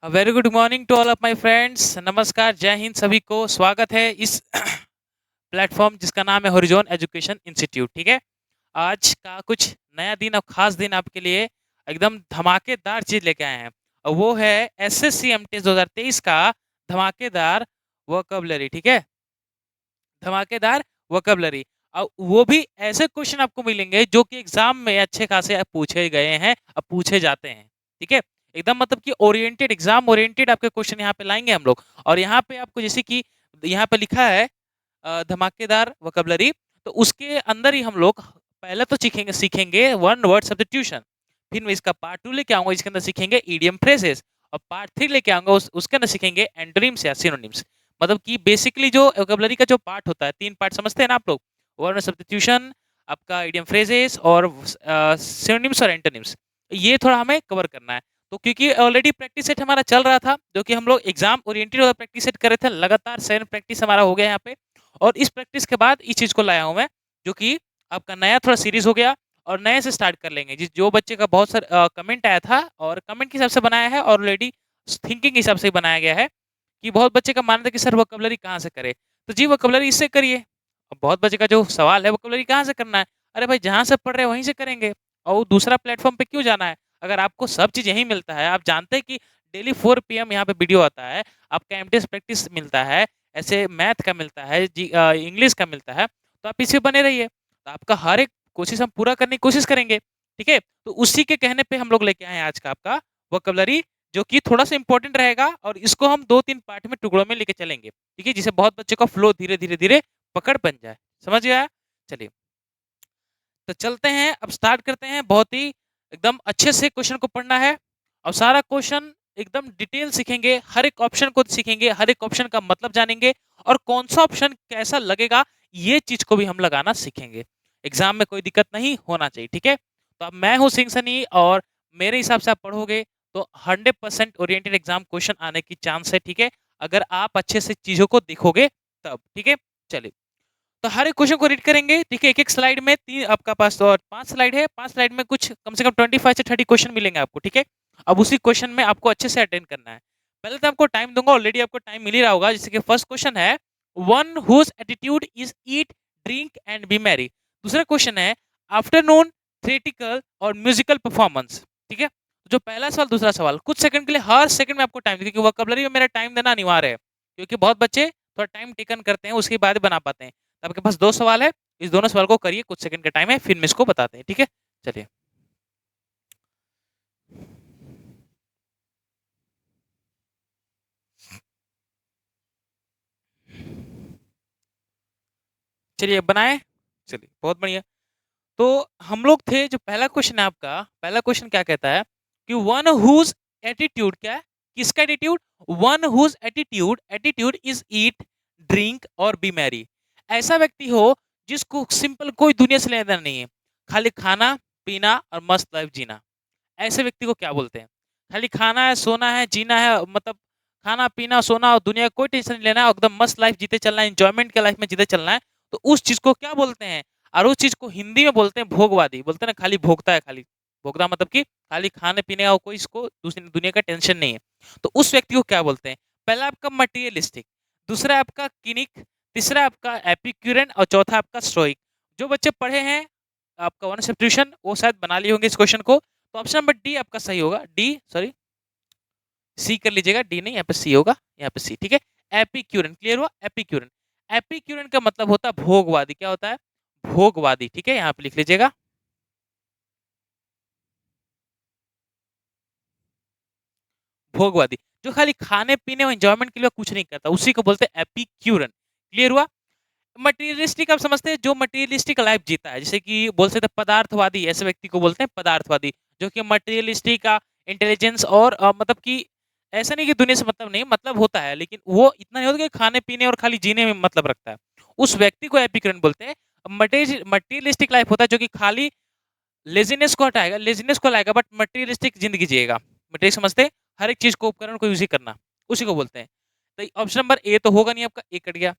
Very good morning to all of my friends. नमस्कार, जय हिंद, सभी को स्वागत है इस प्लेटफॉर्म जिसका नाम है हॉरिजॉन एजुकेशन इंस्टीट्यूट। ठीक है, आज का कुछ नया दिन और खास दिन आपके लिए एकदम धमाकेदार चीज लेके आए हैं और वो है एसएससी एमटीएस 2023 का धमाकेदार वोकैबुलरी। ठीक है, धमाकेदार वोकैबुलरी। और वो भी ऐसे क्वेश्चन आपको मिलेंगे जो कि एग्जाम में अच्छे खासे पूछे गए हैं और पूछे जाते हैं। ठीक है, एकदम मतलब कि ओरिएंटेड, एग्जाम ओरिएंटेड आपके क्वेश्चन यहाँ पे लाएंगे हम लोग। और यहाँ पे आपको जैसे कि यहाँ पे लिखा है धमाकेदार वोकैबुलरी, तो उसके अंदर ही हम लोग पहले तो सीखेंगे सीखेंगे वन वर्ड सब्स्टिट्यूशन। फिर मैं इसका पार्ट 2 लेके आऊंगा, इसके अंदर सीखेंगे इडियम फ्रेजेस। और पार्ट 3 लेके आऊंगा, उसके अंदर सीखेंगे एंटोनिम्स या सिनोनिम्स। मतलब कि बेसिकली जो वोकैबुलरी का जो पार्ट होता है, 3 पार्ट समझते हैं ना आप लोग, वर्ड सब्स्टिट्यूशन, आपका इडियम फ्रेजेस और सिनोनिम्स और एंटोनिम्स। ये थोड़ा हमें कवर करना है। तो क्योंकि ऑलरेडी प्रैक्टिस सेट हमारा चल रहा था, जो कि हम लोग एग्जाम ओरिएंटेड वाला प्रैक्टिस सेट कर रहे थे, लगातार 7 प्रैक्टिस हमारा हो गया यहाँ पे। और इस प्रैक्टिस के बाद इस चीज को लाया हूँ मैं, जो कि आपका नया थोड़ा सीरीज हो गया और नए से स्टार्ट कर लेंगे। जिस जो बच्चे का बहुत सारा कमेंट आया था और कमेंट के हिसाब से बनाया है और ऑलरेडी थिंकिंग के हिसाब से बनाया गया है कि बहुत बच्चे का मानना था कि सर वोकैबुलरी कहाँ से करे। तो जी वोकैबुलरी इससे करिए। अब बहुत बच्चे का जो सवाल है वोकैबुलरी कहाँ से करना है, अरे भाई जहाँ से पढ़ रहे हैं वहीं से करेंगे, और दूसरा प्लेटफॉर्म पे क्यों जाना है। अगर आपको सब चीज़ यहीं मिलता है, आप जानते हैं कि डेली 4 PM यहाँ पे वीडियो आता है, आपका एमटीएस प्रैक्टिस मिलता है, ऐसे मैथ का मिलता है, इंग्लिश का मिलता है, तो आप इसी पे बने रहिए। तो आपका हर एक कोशिश हम पूरा करने की कोशिश करेंगे। ठीक है, तो उसी के कहने पे हम लोग लेके आए हैं आज का आपका वोकैबुलरी, जो कि थोड़ा सा इंपॉर्टेंट रहेगा और इसको हम 2-3 पार्ट में टुकड़ों में लेके चलेंगे। ठीक है, जिससे बहुत बच्चे का फ्लो धीरे धीरे धीरे पकड़ बन जाए। समझ गया? चलिए, तो चलते हैं, अब स्टार्ट करते हैं। बहुत ही एकदम अच्छे से क्वेश्चन को पढ़ना है और सारा क्वेश्चन एकदम डिटेल सीखेंगे, हर एक ऑप्शन को सीखेंगे, हर एक ऑप्शन का मतलब जानेंगे और कौन सा ऑप्शन कैसा लगेगा, ये चीज को भी हम लगाना सीखेंगे। एग्जाम में कोई दिक्कत नहीं होना चाहिए। ठीक है, तो अब मैं हूँ सिंह सनी और मेरे हिसाब से आप पढ़ोगे तो 100% ओरिएंटेड एग्जाम क्वेश्चन आने की चांस है। ठीक है, अगर आप अच्छे से चीजों को देखोगे तब। ठीक है, चलिए, तो हर एक क्वेश्चन को रीड करेंगे। ठीक है, एक एक स्लाइड में तीन आपका पास और 5 स्लाइड है, 5 स्लाइड में कुछ कम से कम 25 से 30 क्वेश्चन मिलेंगे आपको। ठीक है, अब उसी क्वेश्चन में आपको अच्छे से अटेंड करना है। पहले तो आपको टाइम दूंगा, ऑलरेडी आपको टाइम मिल ही रहा होगा। जैसे कि फर्स्ट क्वेश्चन है, one whose attitude is eat drink and be merry. दूसरा क्वेश्चन है, आफ्टरनून थिएटिकल और म्यूजिकल परफॉर्मेंस। ठीक है, जो पहला सवाल दूसरा सवाल कुछ सेकंड के लिए, हर सेकंड में आपको टाइम, क्योंकि वोकैबुलरी में मेरा टाइम देना अनिवार्य है, क्योंकि बहुत बच्चे थोड़ा टाइम टेकन करते हैं, उसके बाद बना पाते हैं। तो आपके पास 2 सवाल है, इस दोनों सवाल को करिए, कुछ सेकंड का टाइम है, फिर मैं इसको बताते हैं। ठीक है, चलिए, चलिए बनाए। चलिए, बहुत बढ़िया। तो हम लोग थे, जो पहला क्वेश्चन है आपका, पहला क्वेश्चन क्या कहता है कि वन हुज एटीट्यूड, क्या है, किसका attitude, one whose attitude attitude is eat drink और बी मैरी। ऐसा व्यक्ति हो जिसको सिंपल कोई दुनिया से लेना देना नहीं है, खाली खाना पीना और मस्त लाइफ जीना। ऐसे व्यक्ति को क्या बोलते हैं? खाली खाना है, सोना है, जीना है, मतलब खाना पीना सोना और दुनिया का कोई टेंशन नहीं लेना है, एकदम मस्त लाइफ जीते चलना है, इंजॉयमेंट के लाइफ में जीते चलना है। तो उस चीज को क्या बोलते हैं? और उस चीज को हिंदी में बोलते हैं भोगवादी। बोलते हैं ना, खाली भोगता है, खाली भोगता मतलब कि खाली खाने पीने का कोई इसको दूसरी दुनिया का टेंशन नहीं है। तो उस व्यक्ति को क्या बोलते हैं? पहला आपका मटेरियलिस्टिक, दूसरा आपका किनिक, तीसरा आपका एपिक्यूरियन और चौथा आपका स्टोइक। जो बच्चे पढ़े हैं आपका वन सब्स्टिट्यूशन, वो शायद बना लिए होंगे इस क्वेश्चन को। तो ऑप्शन नंबर डी आपका सही होगा। डी, सॉरी, सी कर लीजिएगा, डी नहीं, यहाँ पे सी होगा, यहाँ पे सी। ठीक है, एपिक्यूरियन, क्लियर हुआ? एपिक्यूरियन, एपिक्यूरियन का मतलब होता है भोगवादी। क्या होता है? भोगवादी। ठीक है, यहाँ पे लिख लीजिएगा, भोगवादी, जो खाली खाने पीने और एंजॉयमेंट के लिए कुछ नहीं करता, उसी को बोलते हैं एपिक्यूरन। क्लियर हुआ? मटेरियलिस्टिक आप समझते हैं, जो मटेरियलिस्टिक लाइफ जीता है, जैसे कि बोल सकते हैं पदार्थवादी, ऐसे व्यक्ति को बोलते हैं पदार्थवादी, जो कि मटेरियलिस्टिक का इंटेलिजेंस और मतलब कि ऐसा नहीं कि दुनिया से मतलब नहीं, मतलब होता है, लेकिन वो इतना नहीं होता कि खाने पीने और खाली जीने में मतलब रखता है। उस व्यक्ति को एपिक्यूरन बोलते हैं। मटेरियलिस्टिक लाइफ होता है जो कि खाली लेजीनेस को हटाएगा, लेजीनेस को लाएगा, बट मटेरियलिस्टिक जिंदगी जिएगा। मटेरियल समझते हैं, हर एक चीज को, उपकरण को यूज ही करना, उसी को बोलते हैं। तो ऑप्शन नंबर ए तो होगा नहीं आपका, ए कट गया।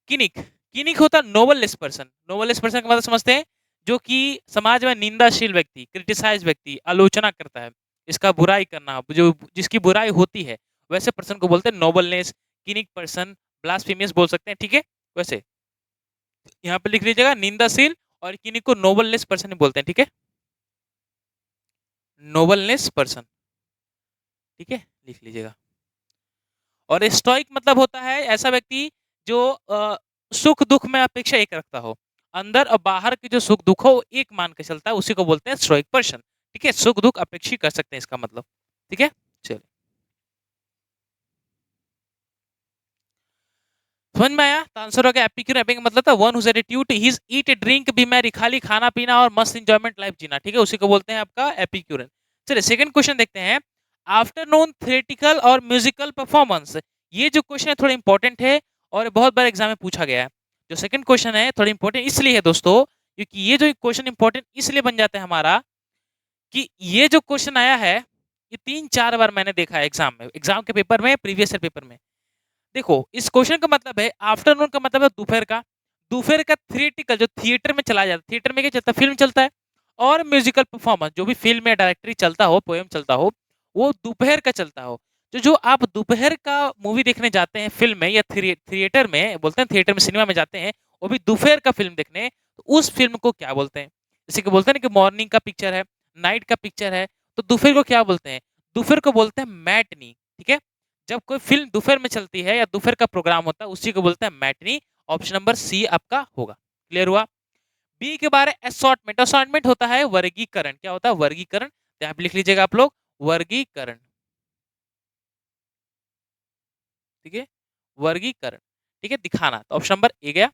किनिक, किनिक होता नोबललेस पर्सन। नोबललेस पर्सन का मतलब समझते हैं, जो कि समाज में निंदाशील व्यक्ति, क्रिटिसाइज व्यक्ति, आलोचना करता है, इसका बुराई करना, जो जिसकी बुराई होती है वैसे पर्सन को बोलते हैं नोबलनेस, किनिक पर्सन, ब्लास्फेमियस बोल सकते हैं, ठीक है। वैसे यहाँ पे लिख लीजिएगा निंदाशील और किन्हीं को नोबलनेस पर्सन बोलते हैं, ठीक है, नोबलनेस पर्सन, ठीक है, लिख लीजिएगा। और स्टोइक मतलब होता है ऐसा व्यक्ति जो सुख दुख में अपेक्षा एक रखता हो, अंदर और बाहर के जो सुख दुख हो वो एक मान के चलता है, उसी को बोलते हैं स्टोइक पर्सन, ठीक है। सुख दुख अपेक्षित कर सकते हैं इसका मतलब, ठीक है। चलिए समझ में आया? तो आंसर हो गया एपिक्यूरियन। एपिक मतलब था one whose attitude his eat drink be merry, खाली खाना पीना और मस्त एंजॉयमेंट लाइफ जीना, ठीक है, उसी को बोलते हैं आपका एपिक्यूरियन। चलिए सेकंड क्वेश्चन देखते हैं। आफ्टरनून थिएट्रिकल और म्यूजिकल परफॉर्मेंस, ये जो क्वेश्चन है थोड़ा इंपॉर्टेंट है और बहुत बार एग्जाम में पूछा गया है। जो सेकंड क्वेश्चन है थोड़ा इंपॉर्टेंट इसलिए है दोस्तों, क्योंकि ये जो क्वेश्चन इंपॉर्टेंट इसलिए बन जाता है हमारा कि ये जो क्वेश्चन आया है ये 3-4 बार मैंने देखा है एग्जाम में, एग्जाम के पेपर में, प्रीवियस ईयर पेपर में। देखो इस क्वेश्चन का मतलब है आफ्टरनून का मतलब है दोपहर का, दोपहर का थिएटिकल जो थिएटर में चला जाता है, थिएटर में क्या चलता है, फिल्म चलता है, और म्यूजिकल परफॉर्मेंस जो भी फिल्म या डायरेक्टरी चलता हो, पोएम चलता हो, वो दोपहर का चलता हो। तो जो आप दोपहर का मूवी देखने जाते हैं फिल्म में या थिएटर में, बोलते हैं थिएटर में, सिनेमा में जाते हैं, वो भी दोपहर का फिल्म देखने, तो उस फिल्म को क्या बोलते हैं? जैसे कि बोलते हैं ना कि मॉर्निंग का पिक्चर है, नाइट का पिक्चर है, तो दोपहर को क्या बोलते हैं? दोपहर को बोलते हैं मैटनी, ठीक है। जब कोई फिल्म दोपहर में चलती है या दोपहर का प्रोग्राम होता है उसी को बोलते हैं मैटनी। ऑप्शन नंबर सी आपका होगा। क्लियर हुआ? बी के बारे असॉर्टमेंट, असॉर्टमेंट होता है वर्गीकरण, क्या होता है? वर्गीकरण। तो यहाँ पे लिख लीजिएगा आप लोग वर्गीकरण, ठीक है, वर्गीकरण, ठीक है, दिखाना। तो ऑप्शन नंबर ए गया।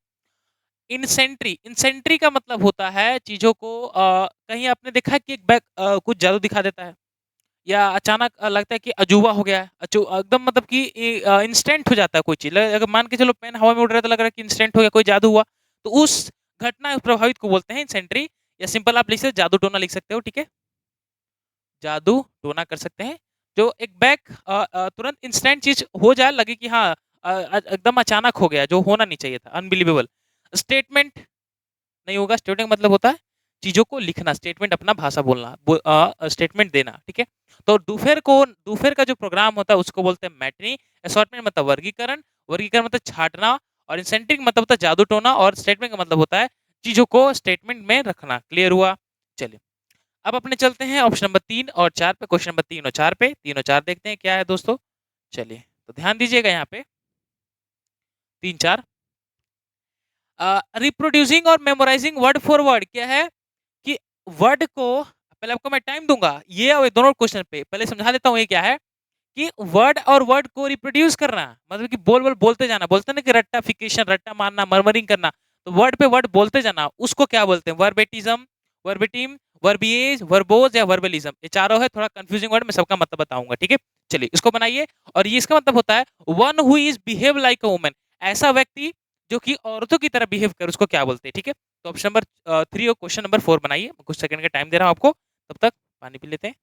इनसेंट्री, इनसेंट्री का मतलब होता है चीजों को कहीं आपने देखा है कि एक बैग कुछ जादू दिखा देता है, या अचानक लगता है कि अजूबा हो गया है, एकदम मतलब कि इंस्टेंट हो जाता है कोई चीज, अगर मान के चलो पेन हवा में उड़ रहा है तो लग रहा है कि इंस्टेंट हो गया, कोई जादू हुआ, तो उस घटना प्रभावित को बोलते हैं इंसेंट्री। या सिंपल आप लिख सकते जादू टोना लिख सकते हो, ठीक है, जादू टोना कर सकते हैं। जो एक बैक तुरंत इंस्टेंट चीज हो जाए, लगे कि हाँ एकदम अचानक हो गया, जो होना नहीं चाहिए था, अनबिलीवेबल। स्टेटमेंट नहीं होगा, स्टेटमेंट मतलब होता है चीजों को लिखना, स्टेटमेंट अपना भाषा बोलना, स्टेटमेंट देना, ठीक है। तो दोपहर का जो प्रोग्राम होता है उसको बोलते हैं मैटनी। असॉर्टमेंट मतलब वर्गीकरण, वर्गीकरण मतलब छाटना, और इंसेंटिव मतलब होता है जादू टोना, और स्टेटमेंट का मतलब होता है चीजों को स्टेटमेंट में रखना। क्लियर हुआ? चलिए अब अपने चलते हैं ऑप्शन नंबर 3 और 4 पे, क्वेश्चन नंबर 3 और 4 पे, 3 और 4 देखते हैं क्या है दोस्तों। चलिए तो ध्यान दीजिएगा यहाँ पे 3-4, रिप्रोड्यूसिंग और मेमोराइजिंग वर्ड फॉर वर्ड क्या है कि वर्ड को, पहले आपको मैं टाइम दूंगा ये और दोनों क्वेश्चन पे, पहले समझा देता हूँ ये क्या है कि वर्ड और वर्ड को रिप्रोड्यूस करना मतलब कि बोल बोल बोलते जाना, बोलते हैं ना कि रट्टाफिकेशन, रट्टा मारना, मर्मरिंग करना, तो वर्ड पे वर्ड बोलते जाना, उसको क्या बोलते हैं? वर्बेटिज्म, वर्बिटिम, वर्बिएज, वर्बोज या वर्बलिज्म, ये चारों है, थोड़ा कंफ्यूजिंग वर्ड, मैं सबका मतलब बताऊंगा, ठीक है। चलिए इसको बनाइए। और ये इसका मतलब होता है one who is behave like a woman, ऐसा व्यक्ति जो कि औरतों की तरह बिहेव कर, उसको क्या बोलते हैं, ठीक है। तो ऑप्शन नंबर 3 और क्वेश्चन नंबर 4 बनाइए, कुछ सेकंड का टाइम दे रहा हूँ आपको, तब तक पानी पी लेते हैं।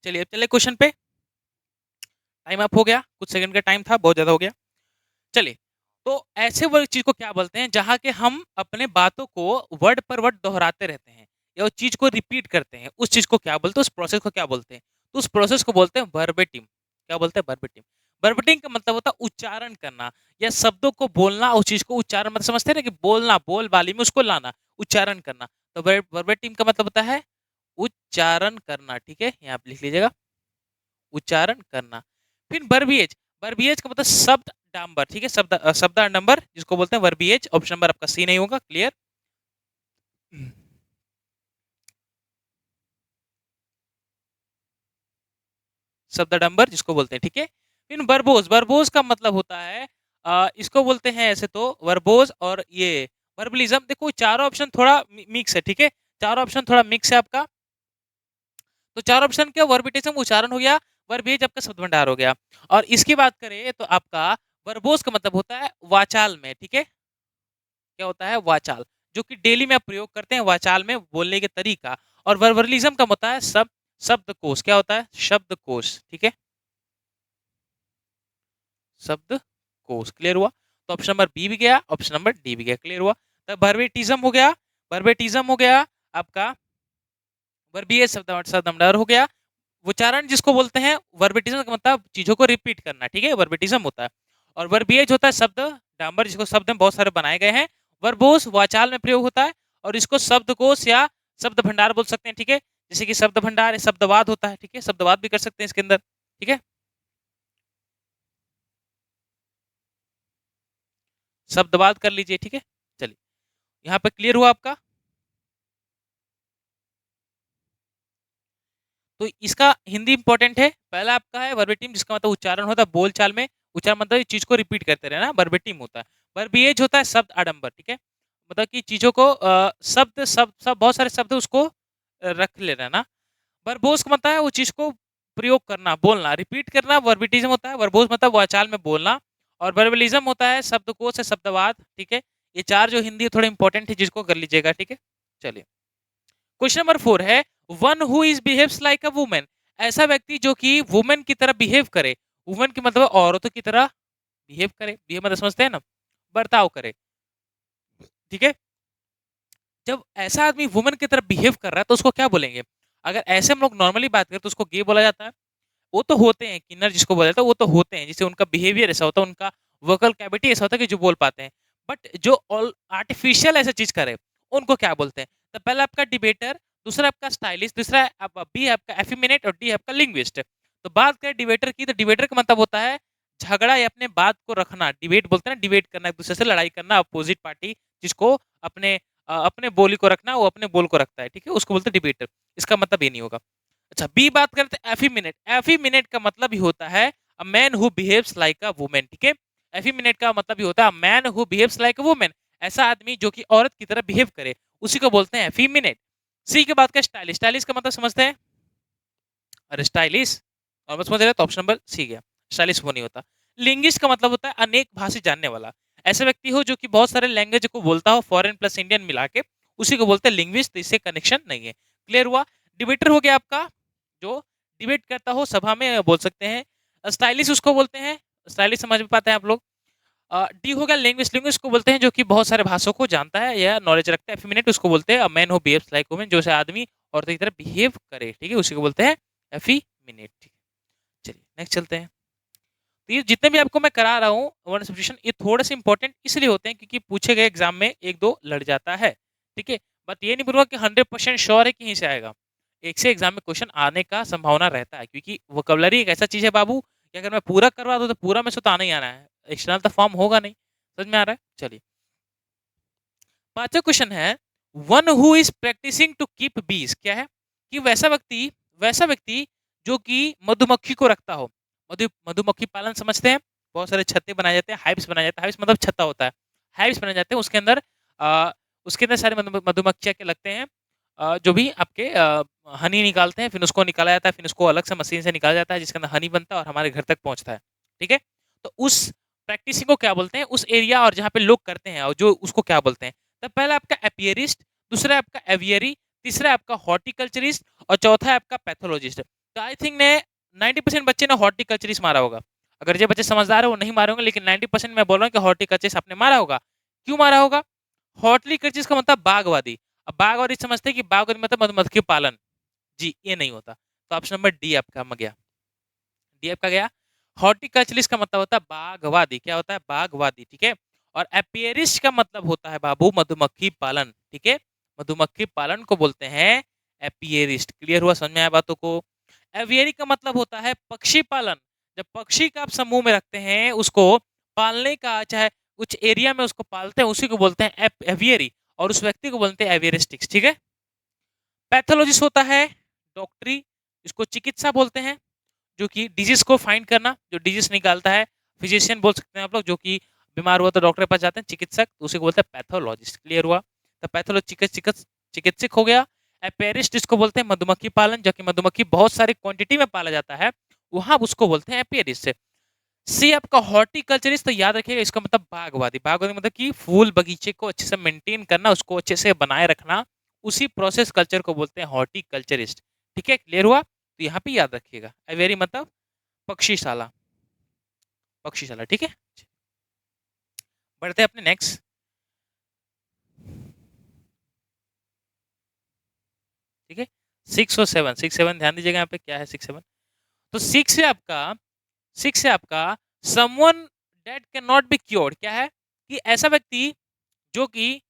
चलिए अब चले क्वेश्चन पे, टाइम अप हो गया, कुछ सेकंड का टाइम था, बहुत ज्यादा हो गया। चलिए तो ऐसे वर्ड चीज को क्या बोलते हैं जहां के हम अपने बातों को वर्ड पर वर्ड दोहराते रहते हैं या उस चीज को रिपीट करते हैं, उस चीज को क्या बोलते हैं, उस प्रोसेस को क्या बोलते हैं? तो उस प्रोसेस को बोलते हैं वर्बेटिम। क्या बोलते हैं? वर्बेटिम। वर्बेटिम का मतलब होता है उच्चारण करना या शब्दों को बोलना, उस चीज को उच्चारण मतलब समझते हैं ना कि बोलना, बोल बाली में उसको लाना, उच्चारण करना। तो वर्बेटिम का मतलब होता है उच्चारण करना, ठीक है, यहाँ पे लिख लीजिएगा उच्चारण करना। फिर वर्बिएज, वर्बिएज का मतलब शब्द डांबर, ठीक है, शब्द डांबर जिसको बोलते हैं वर्बिएज। ऑप्शन नंबर आपका सी नहीं होगा। क्लियर? शब्द डंबर जिसको बोलते हैं, ठीक है। फिर वर्बोज, वर्बोज का मतलब होता है इसको बोलते हैं ऐसे तो वर्बोज और ये वर्बलिज्म। देखो चारों ऑप्शन थोड़ा मिक्स है, ठीक है, चारों ऑप्शन थोड़ा मिक्स है आपका। तो चार ऑप्शन क्या? वर्बिटिज्म उच्चारण हो गया, वर्बिएज आपका शब्द भंडार हो गया। और इसकी बात करें तो आपका वर्बोस का मतलब होता है वाचाल में, ठीक है, क्या होता है वाचाल, जो कि डेली में आप प्रयोग करते हैं वाचाल में बोलने के तरीका। और वर्बलिज्म का होता है शब्दकोश, क्या होता है शब्दकोश, ठीक है, शब्दकोश। क्लियर हुआ? तो ऑप्शन नंबर बी भी गया, ऑप्शन नंबर डी भी गया। क्लियर हुआ? तब वर्बेटिज्म हो गया, वर्बेटिज्म हो गया आपका, वर्बिएज शब्द भंडार हो गया। उच्चारण जिसको बोलते हैं वर्बेटिज्म का मतलब चीजों को रिपीट करना, ठीक है, वर्बेटिज्म होता है। और वर्बिएज होता है शब्द डांबर, जिसको शब्द में बहुत सारे बनाए गए हैं। वर्बोस वाचाल में प्रयोग होता है, और इसको शब्दकोश या शब्द भंडार बोल सकते हैं, ठीक है, जैसे कि शब्द भंडार शब्दवाद होता है, ठीक है, शब्दवाद भी कर सकते हैं इसके अंदर, ठीक है, शब्दवाद कर लीजिए, ठीक है। चलिए, यहाँ पे क्लियर हुआ आपका? तो इसका हिंदी इंपॉर्टेंट है। पहला आपका है वर्बेटिम, जिसका मतलब उच्चारण होता है बोलचाल में, उच्चारण मतलब चीज को रिपीट करते रहना, वर्बेटिम होता है। वर्बिएज होता है शब्द आडंबर, ठीक है, मतलब कि चीजों को शब्द शब्द सब बहुत सारे शब्द उसको रख ले रहना। वर्बोस का मतलब है वो चीज को प्रयोग करना, बोलना, रिपीट करना। वर्बिटिज्म होता है वर्बोस मतलब वाचाल में बोलना। और वर्बलिज्म होता है शब्दकोश से शब्दवाद, ठीक है। ये चार जो हिंदी थोड़े इंपॉर्टेंट है, जिसको कर लीजिएगा, ठीक है। चलिए, क्वेश्चन नंबर 4 है, one who is behaves like a women, ऐसा व्यक्ति जो कि वुमेन की तरह बिहेव करे। वुमेन की मतलब औरतों की तरह बिहेव करे, बिहेव मतलब समझते हैं ना, बर्ताव करे, ठीक है। जब ऐसा आदमी वुमेन की तरह बिहेव कर रहा है तो उसको क्या बोलेंगे? अगर ऐसे हम लोग नॉर्मली बात करें तो उसको गे बोला जाता है। वो तो होते हैं किन्नर, जिसको बोला जाता है वो तो होते हैं, जिससे उनका बिहेवियर ऐसा होता है, उनका वोकल कैविटी ऐसा होता है कि जो बोल पाते हैं। बट जो आर्टिफिशियल ऐसा चीज करे उनको क्या बोलते हैं? तो पहला आपका डिबेटर, दूसरा आपका स्टाइलिस्ट, तीसरा बी है आपका एफिमिनेट, और डी है आपका लिंग्विस्ट। तो बात करें डिबेटर की, तो डिबेटर का मतलब होता है झगड़ा या अपने बात को रखना, डिबेट बोलते हैं ना, डिबेट करना, एक दूसरे से लड़ाई करना, अपोजिट पार्टी जिसको अपने अपने बोली को रखना, वो अपने बोल को रखता है, ठीक है, उसको बोलते हैं डिबेटर। इसका मतलब ये नहीं होगा। अच्छा, बी बात करते हैं एफिमिनेट। एफिमिनेट का मतलब ही होता है a man who behaves like a women, ठीक है। एफिमिनेट का मतलब ही होता है a man who behaves like a women, ऐसा आदमी जो कि औरत की तरह बिहेव करे, उसी को बोलते हैं एफिमिनेट। सी की बात करें स्टाइलिश, स्टाइलिश का मतलब समझते हैं? अरे स्टाइलिश और बस समझ रहे, तो ऑप्शन नंबर सी गया, स्टाइलिश वो नहीं होता। लिंग्विस्ट का मतलब होता है अनेक भाषा जानने वाला, ऐसा व्यक्ति हो जो कि बहुत सारे लैंग्वेज को बोलता हो, फॉरेन प्लस इंडियन मिला के, उसी को बोलते हैं लिंग्विस्ट। तो इससे कनेक्शन नहीं है। क्लियर हुआ? डिबेटर हो गया आपका, जो डिबेट करता हो सभा में, बोल सकते हैं। स्टाइलिश उसको बोलते हैं, स्टाइलिश समझ में पाते हैं आप लोग। डी हो गया लिंग्विस्ट, लिंग्विस्ट को बोलते हैं जो कि बहुत सारे भाषाओं को जानता है या नॉलेज रखता है। एफिमिनेट उसको बोलते हैं man who behaves like women, जो से आदमी औरत की तरह बिहेव करे, ठीक है, उसी को बोलते हैं एफिमिनेट, ठीक है। चलिए नेक्स्ट चलते हैं। तो ये जितने भी आपको मैं करा रहा हूँ वन सब्स्टिट्यूशन, ये थोड़े से इंपॉर्टेंट इसलिए होते हैं क्योंकि पूछे गए एग्जाम में एक दो लड़ जाता है, ठीक है। बट ये नहीं बोलूंगा कि 100% श्योर है कि यहीं से आएगा। एक से एग्जाम में क्वेश्चन आने का संभावना रहता है, क्योंकि वोकैबुलरी एक ऐसा चीज है बाबू कि अगर मैं पूरा करवा दूं तो पूरा में से तो आना ही आना है, एक्सटर्नल तो फॉर्म होगा नहीं। समझ में आ रहा है? चलिए, पांचवा क्वेश्चन है, one who is practicing to keep bees, क्या है? कि वैसा व्यक्ति जो कि मधुमक्खी को रखता हो। मधुमक्खी पालन समझते हैं? बहुत सारे छत्ते बनाए जाते हैं, हाइव्स बनाए जाते हैं, हाइव्स मतलब छत्ता होता है, हाइव्स बनाए जाते हैं, उसके अंदर सारे मधुमक्खियां के लगते हैं, जो भी आपके हनी निकालते हैं, फिर उसको निकाला जाता है, फिर उसको अलग से मशीन से निकाला जाता है जिसके अंदर हनी बनता है और हमारे घर तक पहुंचता है, ठीक है। तो उस प्रैक्टिसिंग को क्या बोलते हैं, उस एरिया और जहाँ पे लोग करते हैं और जो उसको क्या बोलते हैं? तो पहला आपका एपियरिस्ट, दूसरा है आपका एवियरी, तीसरा है आपका हॉर्टिकल्चरिस्ट, और चौथा है आपका पैथोलॉजिस्ट। तो आई थिंक ने 90% बच्चे ने हॉर्टिकल्चरिस्ट मारा होगा। अगर जो बच्चे समझदार है वो नहीं मारे होंगे, लेकिन 90% मैं बोल रहा हूँ कि हॉर्टिकल्चरिस्ट आपने मारा होगा। क्यों मारा होगा? हॉर्टिकल्चरिस्ट का मतलब बागवादी। अब बागवादी समझते हैं कि बागवादी मतलब मधुमक्खी पालन। जी, ये नहीं होता। तो ऑप्शन नंबर डी आपका गया, डी आपका गया। हॉर्टिकल्चरिस्ट का मतलब होता है बागवादी, क्या होता है? बागवादी, ठीक है। और एपियरिस्ट का मतलब होता है बाबू मधुमक्खी पालन, ठीक है। मधुमक्खी पालन को बोलते हैं एपियरिस्ट। क्लियर हुआ? समझ में आया बातों को? एवियरी का मतलब होता है पक्षी पालन। जब पक्षी का आप समूह में रखते हैं, उसको पालने का, चाहे कुछ एरिया में उसको पालते हैं, उसी को बोलते हैं एवियरी, और उस व्यक्ति को बोलते हैं एवियरिस्टिक्स, ठीक है। पैथोलॉजिस्ट होता है डॉक्टरी, इसको चिकित्सा बोलते हैं, जो कि डिजीज को फाइंड करना, जो डिजीज निकालता है। फिजिशियन बोल सकते हैं आप लोग, जो कि बीमार हुआ तो डॉक्टर के पास जाते हैं, चिकित्सक, तो उसे बोलते हैं पैथोलॉजिस्ट। क्लियर हुआ? तो पैथोलॉजी चिकित्सक हो गया। एपेरिस्ट इसको बोलते हैं मधुमक्खी पालन, जो कि मधुमक्खी बहुत सारी क्वांटिटी में पाला जाता है, वहाँ उसको बोलते हैं एपियरिस्ट। सी आपका हॉर्टिकल्चरिस्ट, तो याद रखिएगा इसका मतलब बागवादी। बागवादी मतलब कि फूल बगीचे को अच्छे से मेंटेन करना, उसको अच्छे से बनाए रखना, उसी प्रोसेस कल्चर को बोलते हैं हॉर्टिकल्चरिस्ट। ठीक है, क्लियर हुआ? तो यहाँ पे याद रखिएगा एवेरी मतलब पक्षीशाला, पक्षीशाला। ठीक है, बढ़ते हैं अपने नेक्स्ट। ठीक है, 6 और 7, 6 7 ध्यान दीजिएगा यहाँ पे क्या है 6 7। तो 6 है आपका, 6 है आपका someone that can not be cured. क्या है कि ऐसा व्यक्ति जो कि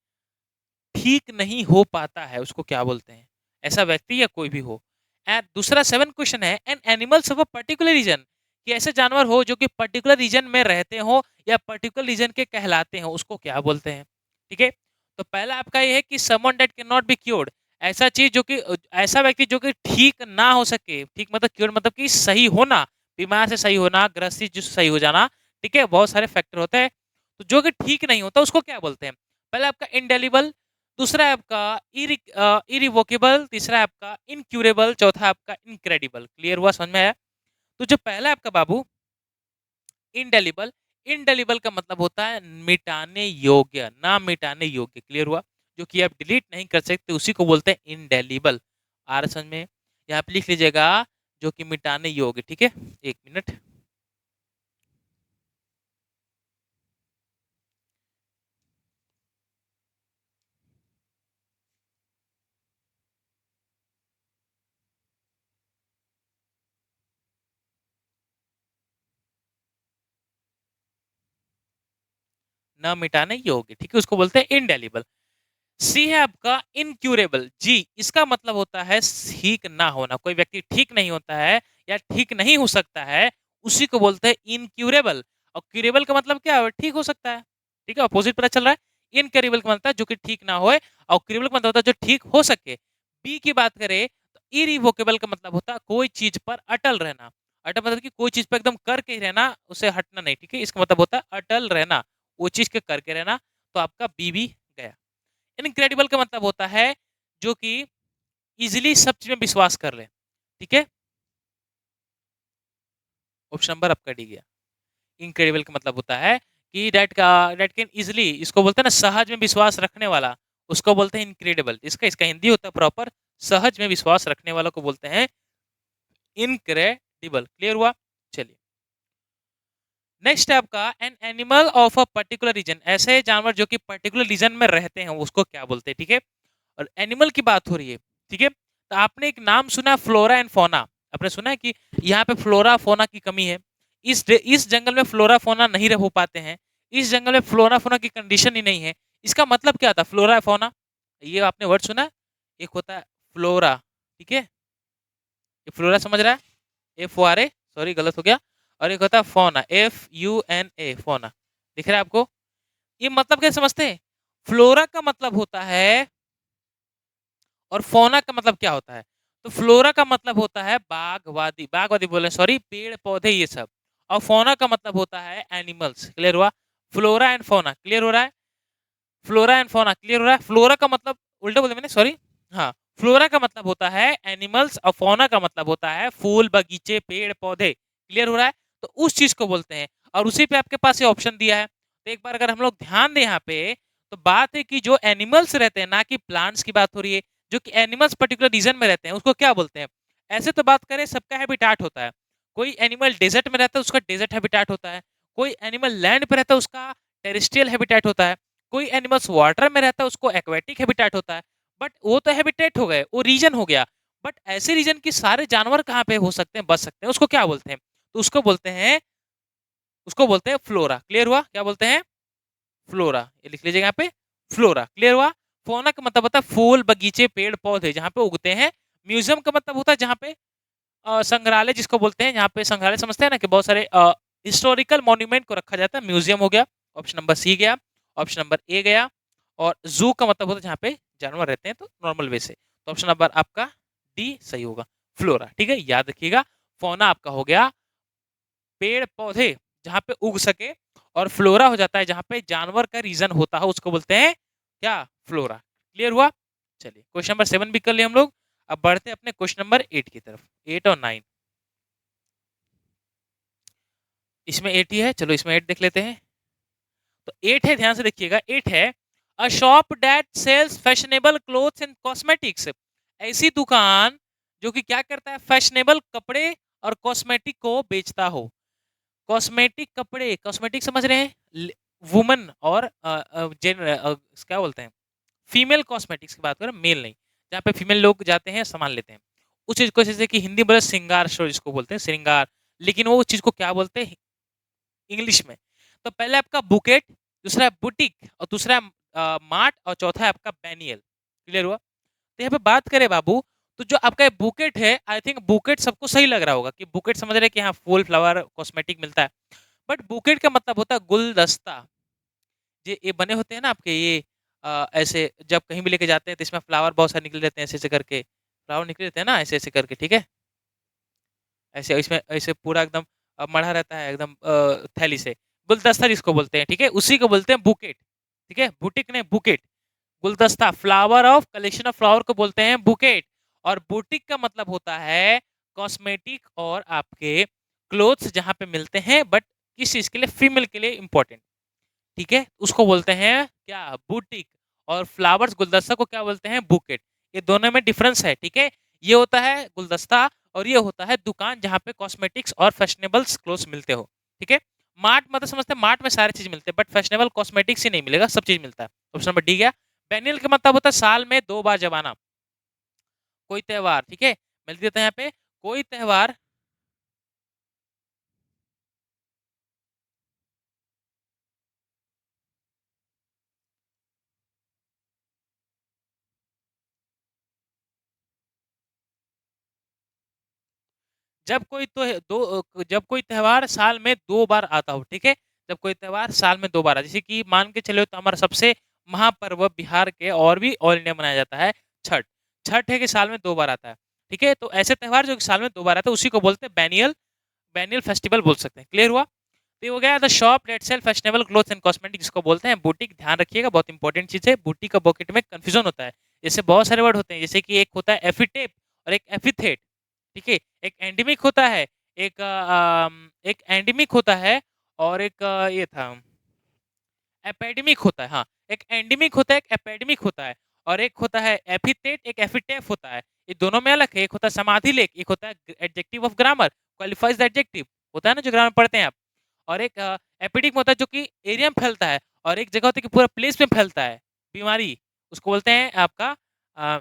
ठीक नहीं हो पाता है, उसको क्या बोलते हैं? ऐसा व्यक्ति या कोई भी हो। एंड दूसरा 7 क्वेश्चन है, an animals of a particular region, कि ऐसे जानवर हो जो कि पर्टिकुलर रीजन में रहते हो या पर्टिकुलर रीजन के कहलाते हो, उसको क्या बोलते हैं? ठीक है, तो पहला आपका ये है कि someone that can not be cured, ऐसा चीज जो कि ऐसा व्यक्ति जो कि ठीक ना हो सके। ठीक मतलब क्योर्ड मतलब कि सही होना, बीमार से सही होना, ग्रसित जो सही हो जाना। ठीक है, बहुत सारे फैक्टर होते हैं, तो जो कि ठीक नहीं होता उसको क्या बोलते हैं? पहले आपका इंडेलिबल, दूसरा है आपका इरिवोकेबल, तीसरा है आपका इनक्यूरेबल, चौथा है आपका इनक्रेडिबल। क्लियर हुआ, समझ में आया? तो जो पहला है आपका बाबू इंडेलिबल, इंडेलिबल का मतलब होता है मिटाने योग्य, ना मिटाने योग्य। क्लियर हुआ? जो कि आप डिलीट नहीं कर सकते उसी को बोलते हैं इंडेलिबल। आ रहा समझ में? यहाँ पे लिख लीजिएगा जो कि मिटाने योग्य। ठीक है, एक मिनट। न मिटाने योग्य, ठीक है, उसको बोलते हैं इंडेलिबल। सी है आपका इनक्यूरेबल। जी, इसका मतलब होता है ठीक ना होना, कोई व्यक्ति ठीक नहीं होता है या ठीक नहीं हो सकता है, उसी को बोलते हैं इनक्यूरेबल। और क्यूरेबल का मतलब क्या है? ठीक हो सकता है। ठीक है, अपोजिट पता चल रहा है। इनक्यूरेबल का मतलब जो कि ठीक ना होए, और क्यूरेबल का मतलब होता है जो ठीक हो सके। बी की बात करें तो इरिवोकेबल का मतलब होता है कोई चीज पर अटल रहना। अटल मतलब कि कोई चीज पर एकदम करके ही रहना, उसे हटना नहीं। ठीक है, इसका मतलब होता है अटल रहना, वो चीज के करके रहना। तो आपका बी भी गया। इनक्रेडिबल का मतलब होता है जो कि इजिली सब चीज में विश्वास कर ले। ठीक है, ऑप्शन नंबर आपका डी गया। इनक्रेडिबल का मतलब होता है कि डेट कैन इजिली, इसको बोलते हैं ना सहज में विश्वास रखने वाला, उसको बोलते हैं इनक्रेडिबल। इसका इसका हिंदी होता है प्रॉपर, सहज में विश्वास रखने वाला को बोलते हैं इनक्रेडिबल। क्लियर हुआ? चलिए, नेक्स्ट है आपका an animal of a particular region, ऐसे जानवर जो कि पर्टिकुलर रीजन में रहते हैं उसको क्या बोलते हैं? ठीक है, और एनिमल की बात हो रही है। ठीक है, तो आपने एक नाम सुना फ्लोरा एंड फोना, आपने सुना है कि यहाँ पे फ्लोरा फोना की कमी है, इस जंगल में फ्लोरा फोना नहीं रह हो पाते हैं, इस जंगल में फ्लोरा फोना की कंडीशन ही नहीं है। इसका मतलब क्या था फ्लोरा फोना? ये आपने वर्ड सुना? एक होता है फ्लोरा, ठीक है, ये फ्लोरा समझ रहा है, FORA, सॉरी गलत हो गया, और एक होता है फोना, FUNA, फोना। दिख रहा है आपको? ये मतलब क्या समझते हैं? फ्लोरा का मतलब होता है, और फोना का मतलब क्या होता है? तो फ्लोरा का मतलब होता है बागवादी, बागवादी बोले सॉरी, पेड़ पौधे ये सब। और फोना का मतलब होता है एनिमल्स। क्लियर हुआ? फ्लोरा एंड फोना क्लियर हो रहा है? फ्लोरा एंड फोना क्लियर हो रहा है? फ्लोरा का मतलब उल्टा बोले मैंने, सॉरी। हाँ, फ्लोरा का मतलब होता है एनिमल्स और फोना का मतलब होता है फूल बगीचे पेड़ पौधे। क्लियर हो रहा है? तो उस चीज को बोलते हैं, और उसी पे आपके पास ये ऑप्शन दिया है। तो एक बार अगर हम लोग ध्यान दें यहाँ पे, तो बात है कि जो एनिमल्स रहते हैं, ना कि प्लांट्स की बात हो रही है, जो कि एनिमल्स पर्टिकुलर रीजन में रहते हैं उसको क्या बोलते हैं? ऐसे तो बात करें सबका हैबिटाट होता है, कोई एनिमल डेजर्ट में रहता है उसका डेजर्ट हैबिटाट होता है, कोई एनिमल लैंड पे रहता है उसका टेरेस्ट्रियल हैबिटाट होता है, कोई एनिमल्स वाटर में रहता है उसको एक्वेटिक हैबिटाट होता है। बट वो तो हैबिटेट हो गए, वो रीजन हो गया। बट ऐसे रीजन की सारे जानवर कहाँ पे हो सकते हैं, बच सकते हैं, उसको क्या बोलते हैं? तो उसको बोलते हैं फ्लोरा। क्लियर हुआ? क्या बोलते हैं? फ्लोरा। ये लिख लीजिएगा यहाँ पे, फ्लोरा। क्लियर हुआ? फोना का मतलब होता है फूल बगीचे पेड़ पौधे जहाँ पे उगते हैं। म्यूजियम का मतलब होता है जहाँ पे संग्रहालय जिसको बोलते हैं, यहाँ पे संग्रहालय समझते हैं ना कि बहुत सारे हिस्टोरिकल मॉन्यूमेंट को रखा जाता है, म्यूजियम हो गया। ऑप्शन नंबर सी गया, ऑप्शन नंबर ए गया। और जू का मतलब होता है जहाँ पे जानवर रहते हैं, तो नॉर्मल वे से। तो ऑप्शन नंबर आपका डी सही होगा, फ्लोरा। ठीक है, याद रखिएगा, फोना आपका हो गया पेड़ पौधे जहाँ पे उग सके, और फ्लोरा हो जाता है जहाँ पे जानवर का रीजन होता है, उसको बोलते हैं क्या? फ्लोरा। क्लियर हुआ? चलिए, क्वेश्चन नंबर 7 भी कर लिए हम लोग। अब बढ़ते हैं अपने क्वेश्चन नंबर 8 की तरफ, 8 और 9। इसमें 8 ही है, चलो इसमें 8 देख लेते हैं। तो 8 है, ध्यान से देखिएगा, 8 है, a shop that sells fashionable clothes and cosmetics, ऐसी दुकान जो कि क्या करता है, फैशनेबल कपड़े और कॉस्मेटिक को बेचता हो। कॉस्मेटिक कपड़े, कॉस्मेटिक समझ रहे हैं, वुमन और क्या बोलते हैं, फीमेल कॉस्मेटिक्स की बात करें, मेल नहीं, जहाँ पे फीमेल लोग जाते हैं सामान लेते हैं, उस चीज को जैसे कि हिंदी बोले श्रृंगार स्टोर जिसको बोलते हैं, श्रृंगार, लेकिन वो उस चीज को क्या बोलते हैं इंग्लिश में। तो पहले आपका बुकेट, दूसरा है बुटीक, और दूसरा है मार्ट, और चौथा है आपका बैनियल। क्लियर हुआ? तो यहाँ पे बात करें बाबू, तो जो आपका बुकेट है, आई थिंक बुकेट सबको सही लग रहा होगा कि बुकेट समझ रहे हैं कि हाँ फूल फ्लावर कॉस्मेटिक मिलता है, बट बुकेट का मतलब होता है गुलदस्ता। ये बने होते हैं ना आपके ये, ऐसे जब कहीं भी लेके जाते हैं तो इसमें फ्लावर बहुत सारे निकले रहते हैं, ऐसे ऐसे करके फ्लावर निकले रहते हैं ना, ऐसे ऐसे करके, ठीक है, ऐसे इसमें ऐसे पूरा एकदम मढ़ा रहता है एकदम थैली से, गुलदस्ता जिसको बोलते हैं, ठीक है, उसी को बोलते हैं बुकेट। ठीक है, बुटीक नहीं, बुकेट, गुलदस्ता, flower of collection of flower को बोलते हैं बुकेट। और बुटीक का मतलब होता है कॉस्मेटिक और आपके क्लोथ्स जहां पे मिलते हैं, बट किस चीज के लिए, फीमेल के लिए इंपॉर्टेंट, ठीक है, उसको बोलते हैं क्या, बुटीक। और फ्लावर्स गुलदस्ता को क्या बोलते हैं, बुकेट। ये दोनों में डिफरेंस है, ठीक है, ये होता है गुलदस्ता, और ये होता है दुकान जहाँ पे कॉस्मेटिक्स और फैशनेबल्स क्लोथ्स मिलते हो। ठीक है, मार्ट मतलब समझते हैं मार्ट में सारी चीज मिलते हैं, बट फैशनेबल कॉस्मेटिक्स ही नहीं मिलेगा, सब चीज मिलता है। ऑप्शन नंबर डी गया। बैनियल का मतलब होता है साल में 2 बार जब आना कोई त्योहार, ठीक है, मिल देता है यहाँ पे कोई त्योहार, जब कोई त्योहार साल में 2 बार आता हो, ठीक है, जब कोई त्योहार साल में 2 बार आता, जैसे कि मान के चलो तो हमारा सबसे महापर्व बिहार के और भी ऑल इंडिया मनाया जाता है, छठ। छठ है कि साल में 2 बार आता है, ठीक है, तो ऐसे त्योहार जो कि साल में 2 बार आता है उसी को बोलते हैं बैनियल, बैनियल फेस्टिवल बोल सकते हैं। क्लियर हुआ? तो ये हो गया the shop that sell fashionable clothes and cosmetic, जिसको बोलते हैं बुटीक। ध्यान रखिएगा, बहुत इंपॉर्टेंट चीज है, बुटीक का बॉकेट में कंफ्यूजन होता है, जैसे बहुत सारे वर्ड होते हैं, जैसे कि एक होता है एफिटेप और एक एफिथेट, ठीक है, एक एंडेमिक होता है, एक एंडेमिक होता है, और एक ये था एपेडेमिक होता है, हाँ, एक एंडेमिक होता है, एक एपेडेमिक होता है, और एक होता है एपिथेट, एक एपिटेफ होता है। ये दोनों में अलग है, एक होता है समाधि लेख, एक होता है adjective of grammar, qualifies the adjective, होता है ना जो ग्रामर पढ़ते हैं आप। और एक एपिडिक होता है जो कि एरिया में फैलता है, और एक जगह होता है कि पूरा प्लेस में फैलता है बीमारी, उसको बोलते हैं आपका अ,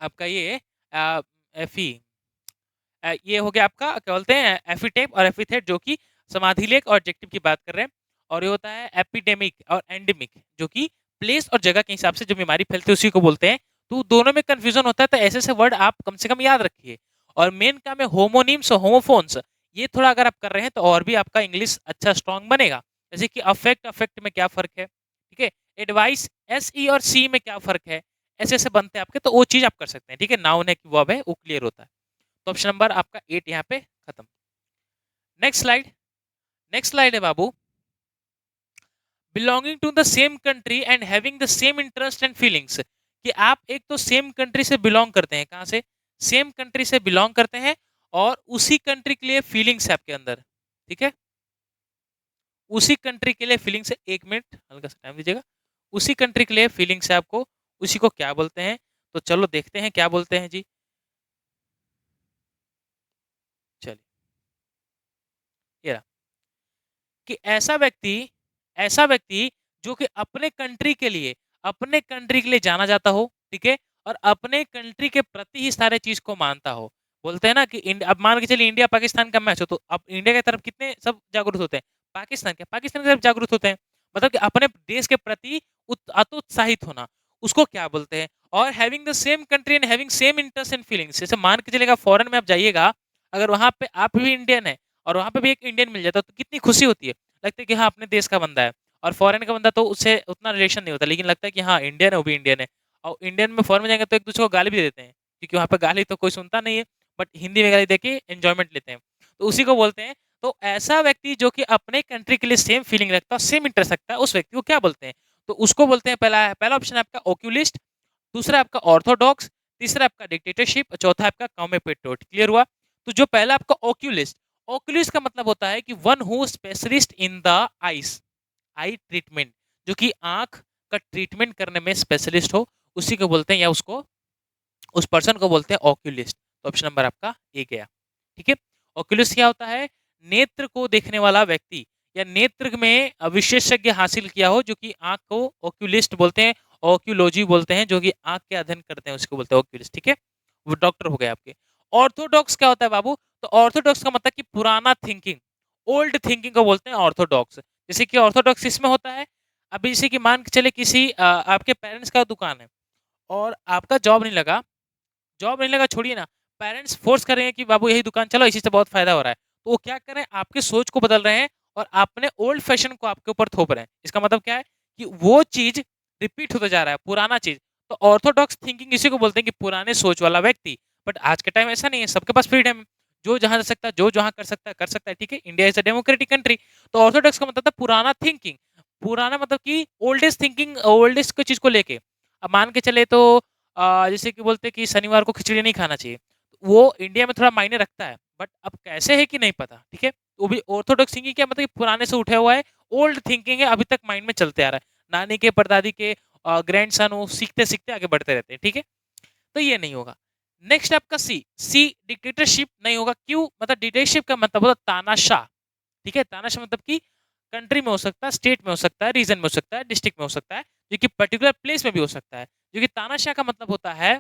आपका ये एफी, ये हो गया आपका क्या बोलते हैं एफिटेप और एफिथेट, जो कि समाधि लेख और एडजेक्टिव की बात कर रहे हैं। और ये होता है एपिडेमिक और एंडेमिक, जो कि प्लेस और जगह के हिसाब से जो बीमारी फैलती है उसी को बोलते हैं। तो दोनों में कंफ्यूजन होता है, तो ऐसे ऐसे वर्ड आप कम से कम याद रखिए। और मेन काम है होमोनिम्स और होमोफोन्स, ये थोड़ा अगर आप कर रहे हैं तो और भी आपका इंग्लिश अच्छा स्ट्रांग बनेगा। जैसे कि अफेक्ट, अफेक्ट में क्या फर्क है, ठीक है, एडवाइस, एस ई और सी में क्या फर्क है, ऐसे ऐसे बनते हैं आपके, तो वो चीज आप कर सकते हैं, ठीक है, नाउन है कि वर्ब है वो क्लियर होता है। तो ऑप्शन नंबर आपका 8 यहाँ पे खत्म। नेक्स्ट स्लाइड, नेक्स्ट स्लाइड है बाबू, belonging to the same country and having the same interest and feelings, कि आप एक तो सेम कंट्री से बिलोंग करते हैं, कहाँ से, सेम कंट्री से बिलोंग करते हैं, और उसी कंट्री के लिए फीलिंग्स है आपके अंदर, ठीक है, उसी कंट्री के लिए फीलिंग्स है, 1 मिनट हल्का सा टाइम दीजिएगा, उसी कंट्री के लिए फीलिंग्स है आपको, उसी को क्या बोलते हैं, तो चलो देखते हैं क्या बोलते हैं जी। चलिए, ये रहा कि ऐसा व्यक्ति जो कि अपने कंट्री के लिए जाना जाता हो, ठीक है, और अपने कंट्री के प्रति ही सारे चीज को मानता हो। बोलते हैं ना कि अब मान के चलिए इंडिया पाकिस्तान का मैच हो, तो अब इंडिया की तरफ कितने सब जागरूक होते हैं, पाकिस्तान की तरफ जागरूक होते हैं, मतलब कि अपने देश के प्रति अतुत्साहित होना, उसको क्या बोलते हैं। और having the same country and having same interest and feelings, जैसे मान के चलेगा फॉरेन में आप जाइएगा, अगर वहां पे आप भी इंडियन है और वहां पे भी एक इंडियन मिल जाता है तो कितनी खुशी होती है, लगता है कि हाँ अपने देश का बंदा है। और फॉरेन का बंदा तो उससे उतना रिलेशन नहीं होता, लेकिन लगता है कि हाँ इंडियन है, वो भी इंडियन है। और इंडियन में फॉरेन में जाएंगे तो एक दूसरे को गाली भी दे देते हैं, क्योंकि वहाँ पे गाली तो कोई सुनता नहीं है, बट हिंदी में गाली देके एंजॉयमेंट लेते हैं, तो उसी को बोलते हैं। तो ऐसा व्यक्ति जो कि अपने कंट्री के लिए सेम फीलिंग रखता है, सेम इंटरेस्ट रखता है, उस व्यक्ति को क्या बोलते हैं, तो उसको बोलते हैं, पहला पहला ऑप्शन है आपका ओक्यूलिस्ट, दूसरा आपका ऑर्थोडॉक्स, तीसरा आपका डिक्टेटरशिप, चौथा आपका कॉमेपेट्रोट। क्लियर हुआ? तो जो पहला आपका ओक्यूलिस्ट, ओक्यूलिस्ट का मतलब होता है कि one who specialist in the eyes, I treatment, जो कि आंख का ट्रीटमेंट करने में स्पेशलिस्ट हो, उसी को बोलते हैं, या उसको, उस पर्सन को बोलते हैं ऑक्यूलिस्ट। तो ऑप्शन नंबर आपका ए गया। ठीक है, ऑक्यूलिस्ट क्या होता है? नेत्र को देखने वाला व्यक्ति, या नेत्र में विशेषज्ञ हासिल किया हो, जो कि आंख को ऑक्यूलिस्ट बोलते हैं, ऑक्यूलॉजी बोलते हैं, जो कि आंख के अध्ययन करते हैं, उसको बोलते हैं ऑक्यूलिस्ट। ठीक है, वो डॉक्टर हो गए आपके। ऑर्थोडॉक्स क्या होता है बाबू? तो ऑर्थोडॉक्स का मतलब कि पुराना थिंकिंग, ओल्ड थिंकिंग को बोलते हैं ऑर्थोडॉक्स। जैसे कि ऑर्थोडॉक्स इसमें होता है, अभी जैसे कि मान के चले किसी आपके पेरेंट्स का दुकान है और आपका जॉब नहीं लगा, जॉब नहीं लगा छोड़िए ना, पेरेंट्स फोर्स कर रहे हैं कि बाबू यही दुकान चलो, इसी से बहुत फायदा हो रहा है, तो वो क्या कर रहे हैं? आपके सोच को बदल रहे हैं और अपने ओल्ड फैशन को आपके ऊपर थोप रहे हैं। इसका मतलब क्या है? कि वो चीज रिपीट होता जा रहा है, पुराना चीज। तो ऑर्थोडॉक्स थिंकिंग इसी को बोलते हैं कि पुराने सोच वाला व्यक्ति। बट आज के टाइम ऐसा नहीं है, सबके पास फ्रीडम है, जो जहां जा सकता है, जो जहां कर सकता है कर सकता है। ठीक है, India is a democratic country. तो ऑर्थोडॉक्स का मतलब था पुराना थिंकिंग, पुराना मतलब कि ओल्डेस्ट थिंकिंग, ओल्डेस्ट को चीज को लेके। अब मान के चले तो जैसे कि बोलते हैं कि शनिवार को खिचड़ी नहीं खाना चाहिए, वो इंडिया में थोड़ा मायने रखता है, बट अब कैसे है कि नहीं पता। ठीक है, वो भी ऑर्थोडॉक्स थिंकिंग क्या मतलब कि पुराने से उठा हुआ है, ओल्ड थिंकिंग है, अभी तक माइंड में चलते आ रहा है, नानी के परदादी के ग्रैंड सन, वो सीखते सीखते आगे बढ़ते रहते हैं। ठीक है, तो ये नहीं होगा। नेक्स्ट आपका सी, सी डिक्टेटरशिप नहीं होगा। क्यों? मतलब डिक्टेटरशिप का मतलब होता है तानाशाह। ठीक है, तानाशाह मतलब कि कंट्री में हो सकता है, स्टेट में हो सकता है, रीजन में हो सकता है, डिस्ट्रिक्ट में हो सकता है, जो कि पर्टिकुलर प्लेस में भी हो सकता है। जो कि तानाशाह का मतलब होता है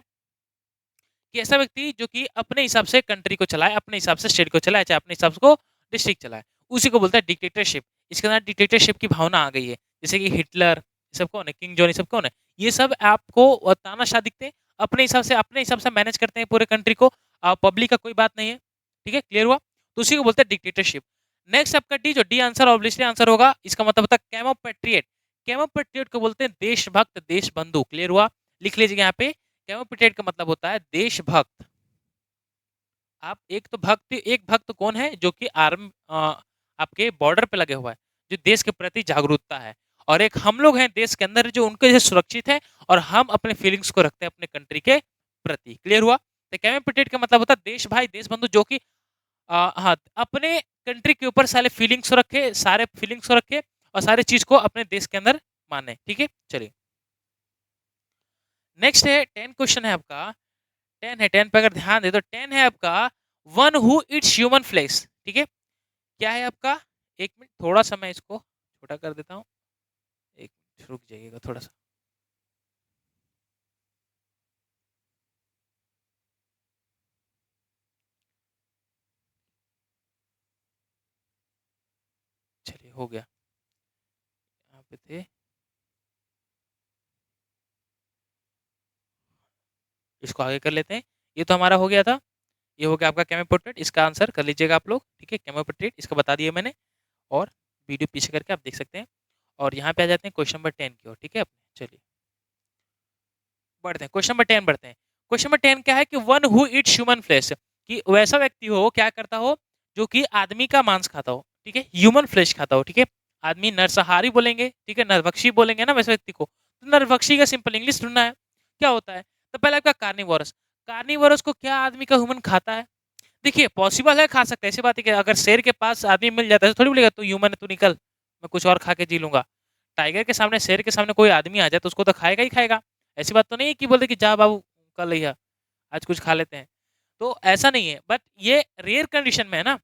कि ऐसा व्यक्ति जो कि अपने हिसाब से कंट्री को चलाए, अपने हिसाब से स्टेट को चलाए, चाहे अपने हिसाब से को डिस्ट्रिक्ट चलाए, उसी को बोलता है डिक्टेटरशिप। इसके अंदर डिक्टेटरशिप की भावना आ गई है। जैसे कि हिटलर, ये सब कौन है? किंग जॉन, ये सब कौन है? ये सब आपको तानाशाह दिखते हैं, अपने हिसाब से मैनेज करते हैं पूरे कंट्री को, पब्लिक का कोई बात नहीं है। ठीक है, क्लियर हुआ? तो उसी को बोलते हैं डिक्टेटरशिप। नेक्स्ट आपका डी, जो डी आंसर ऑब्वियसली आंसर होगा, इसका मतलब होता है कैमोपैट्रियट। कैमोपैट्रियट को बोलते हैं देशभक्त, देशबंधु। क्लियर हुआ? लिख लीजिएगा यहाँ पे, कैमोपैट्रियट का मतलब होता है देशभक्त। आप एक तो भक्त, एक भक्त कौन है? जो कि आपके बॉर्डर पे लगे हुआ है, जो देश के प्रति जागरूकता है। और एक हम लोग हैं देश के अंदर जो उनके लिए सुरक्षित है, और हम अपने फीलिंग्स को रखते हैं अपने कंट्री के प्रति। क्लियर हुआ? तो कैमोपैट्रियट का मतलब होता है देश भाई, देश बंधु, जो कि हाँ, अपने कंट्री के ऊपर सारे फीलिंग्स को रखे, सारे फीलिंग्स को रखे, और सारे चीज को अपने देश के अंदर माने। ठीक है, चलिए नेक्स्ट है 10 क्वेश्चन है आपका। 10 है, 10 पे अगर ध्यान दे तो 10 है आपका, one who eats human flesh. ठीक है, क्या है आपका? एक मिनट, थोड़ा सा मैं इसको छोटा कर देता हूँ, एक मिनट रुक जाइएगा थोड़ा सा। चलिए हो गया, यहाँ पे थे, इसको आगे कर लेते हैं। ये तो हमारा हो गया था, ये हो गया आपका कैमोपोर्ट्रेट। इसका आंसर कर लीजिएगा आप लोग। ठीक है, कैमोपोर्ट्रेट इसका बता दिया मैंने, और वीडियो पीछे करके आप देख सकते हैं। और यहाँ पे आ जाते हैं क्वेश्चन नंबर 10 की ओर। ठीक है, अपने चलिए बढ़ते हैं, क्वेश्चन नंबर 10 बढ़ते हैं। क्वेश्चन नंबर 10 क्या है? कि one who eats human flesh, कि वैसा व्यक्ति हो, क्या करता हो, जो कि आदमी का मांस खाता हो। ठीक है, ह्यूमन फ्लेश खाता हो। ठीक है, आदमी नरसंहारी बोलेंगे, ठीक है, नरभक्षी बोलेंगे ना वैसे व्यक्ति को, तो नरभक्षी का सिंपल इंग्लिश ढूंढना है, क्या होता है? तो पहले आपका कार्निवोरस। कार्निवोरस को क्या आदमी का ह्यूमन खाता है? देखिए पॉसिबल है, खा सकते हैं, ऐसी बात है कि अगर शेर के पास आदमी मिल जाता है तो थोड़ी बोलेगा तू ह्यूमन है, तू निकल, मैं कुछ और खा के जी लूंगा। टाइगर के सामने, शेर के सामने कोई आदमी आ जाए तो उसको तो खाएगा ही खाएगा। ऐसी बात तो नहीं है कि बोलते कि जा बाबू कल ही आज कुछ खा लेते हैं, तो ऐसा नहीं है। बट ये रेयर कंडीशन में है ना,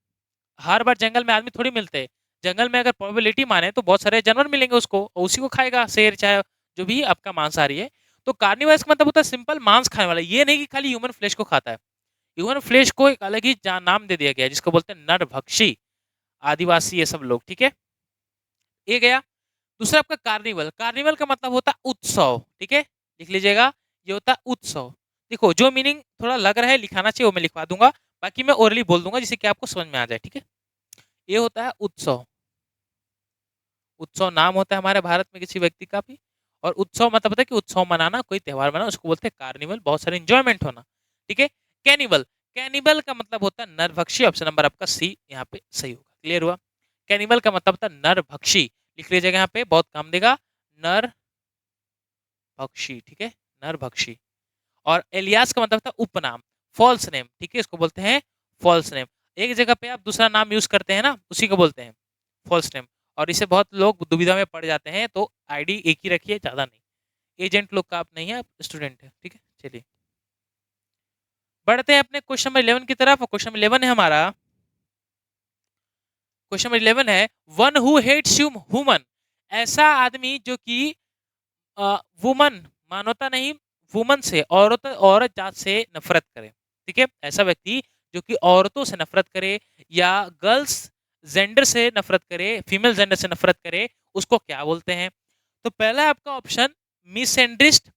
हर बार जंगल में आदमी थोड़ी मिलते हैं। जंगल में अगर प्रोबेबिलिटी माने तो बहुत सारे जानवर मिलेंगे उसको, और उसी को खाएगा, शेर चाहे जो भी आपका मांसाहारी है। तो कार्निवरस का मतलब होता है सिंपल मांस खाने वाला, ये नहीं कि खाली ह्यूमन फ्लेश को खाता है। ह्यूमन फ्लेश को एक अलग ही नाम दे दिया गया है, जिसको बोलते हैं नरभक्षी, आदिवासी, ये सब लोग। ठीक है, ये गया। दूसरा आपका कार्निवल। कार्निवल का मतलब होता है उत्सव। ठीक है, लिख लीजिएगा, ये होता है उत्सव। देखो जो मीनिंग थोड़ा लग रहा है लिखाना चाहिए वो मैं लिखवा दूंगा, बाकी मैं ओरली बोल दूंगा जिससे कि आपको समझ में आ जाए। ठीक है, ये होता है उत्सव। उत्सव नाम होता है हमारे भारत में किसी व्यक्ति का भी, और उत्सव मतलब होता है कि उत्सव मनाना, कोई त्योहार मनाना, उसको बोलते हैं कार्निवल, बहुत सारे इंजॉयमेंट होना। ठीक है, कैनिबल। कैनिबल का मतलब होता है नरभक्षी। ऑप्शन नंबर आपका सी यहाँ पे सही होगा। क्लियर हुआ? कैनिबल का मतलब होता है नरभक्षी। लिख लीजिएगा यहाँ पे, बहुत काम देगा, नर भक्षी। ठीक है, नरभक्षी। और एलियास का मतलब था उपनाम, फॉल्स नेम। ठीक है, इसको बोलते हैं फॉल्स नेम। एक जगह पे आप दूसरा नाम यूज़ करते हैं ना, उसी को बोलते हैं फ़ॉल्स नेम, और इससे बहुत लोग दुविधा में पड़ जाते हैं, तो आईडी एक ही रखिए, ज़्यादा नहीं। एजेंट लोग का आप नहीं है, आप स्टूडेंट हैं, ठीक है? चलिए, बढ़ते हैं अपने क्वेश्चन नंबर 11 की तरफ। और क्वेश्चन नंबर 11 है हमारा, क्वेश्चन नंबर 11 है, वन हु हेट्स ह्यूमन, ऐसा आदमी जो कि वुमन, मानवता नहीं, वुमन से, औरत जात से नफरत करे, ठीक है? ऐसा व्यक्ति जो कि औरतों से नफरत करे या गर्ल्स जेंडर से नफरत करे, फीमेल जेंडर से नफरत करे, उसको क्या बोलते हैं? तो पहला है आपका ऑप्शन मिसएंड्रिस्ट,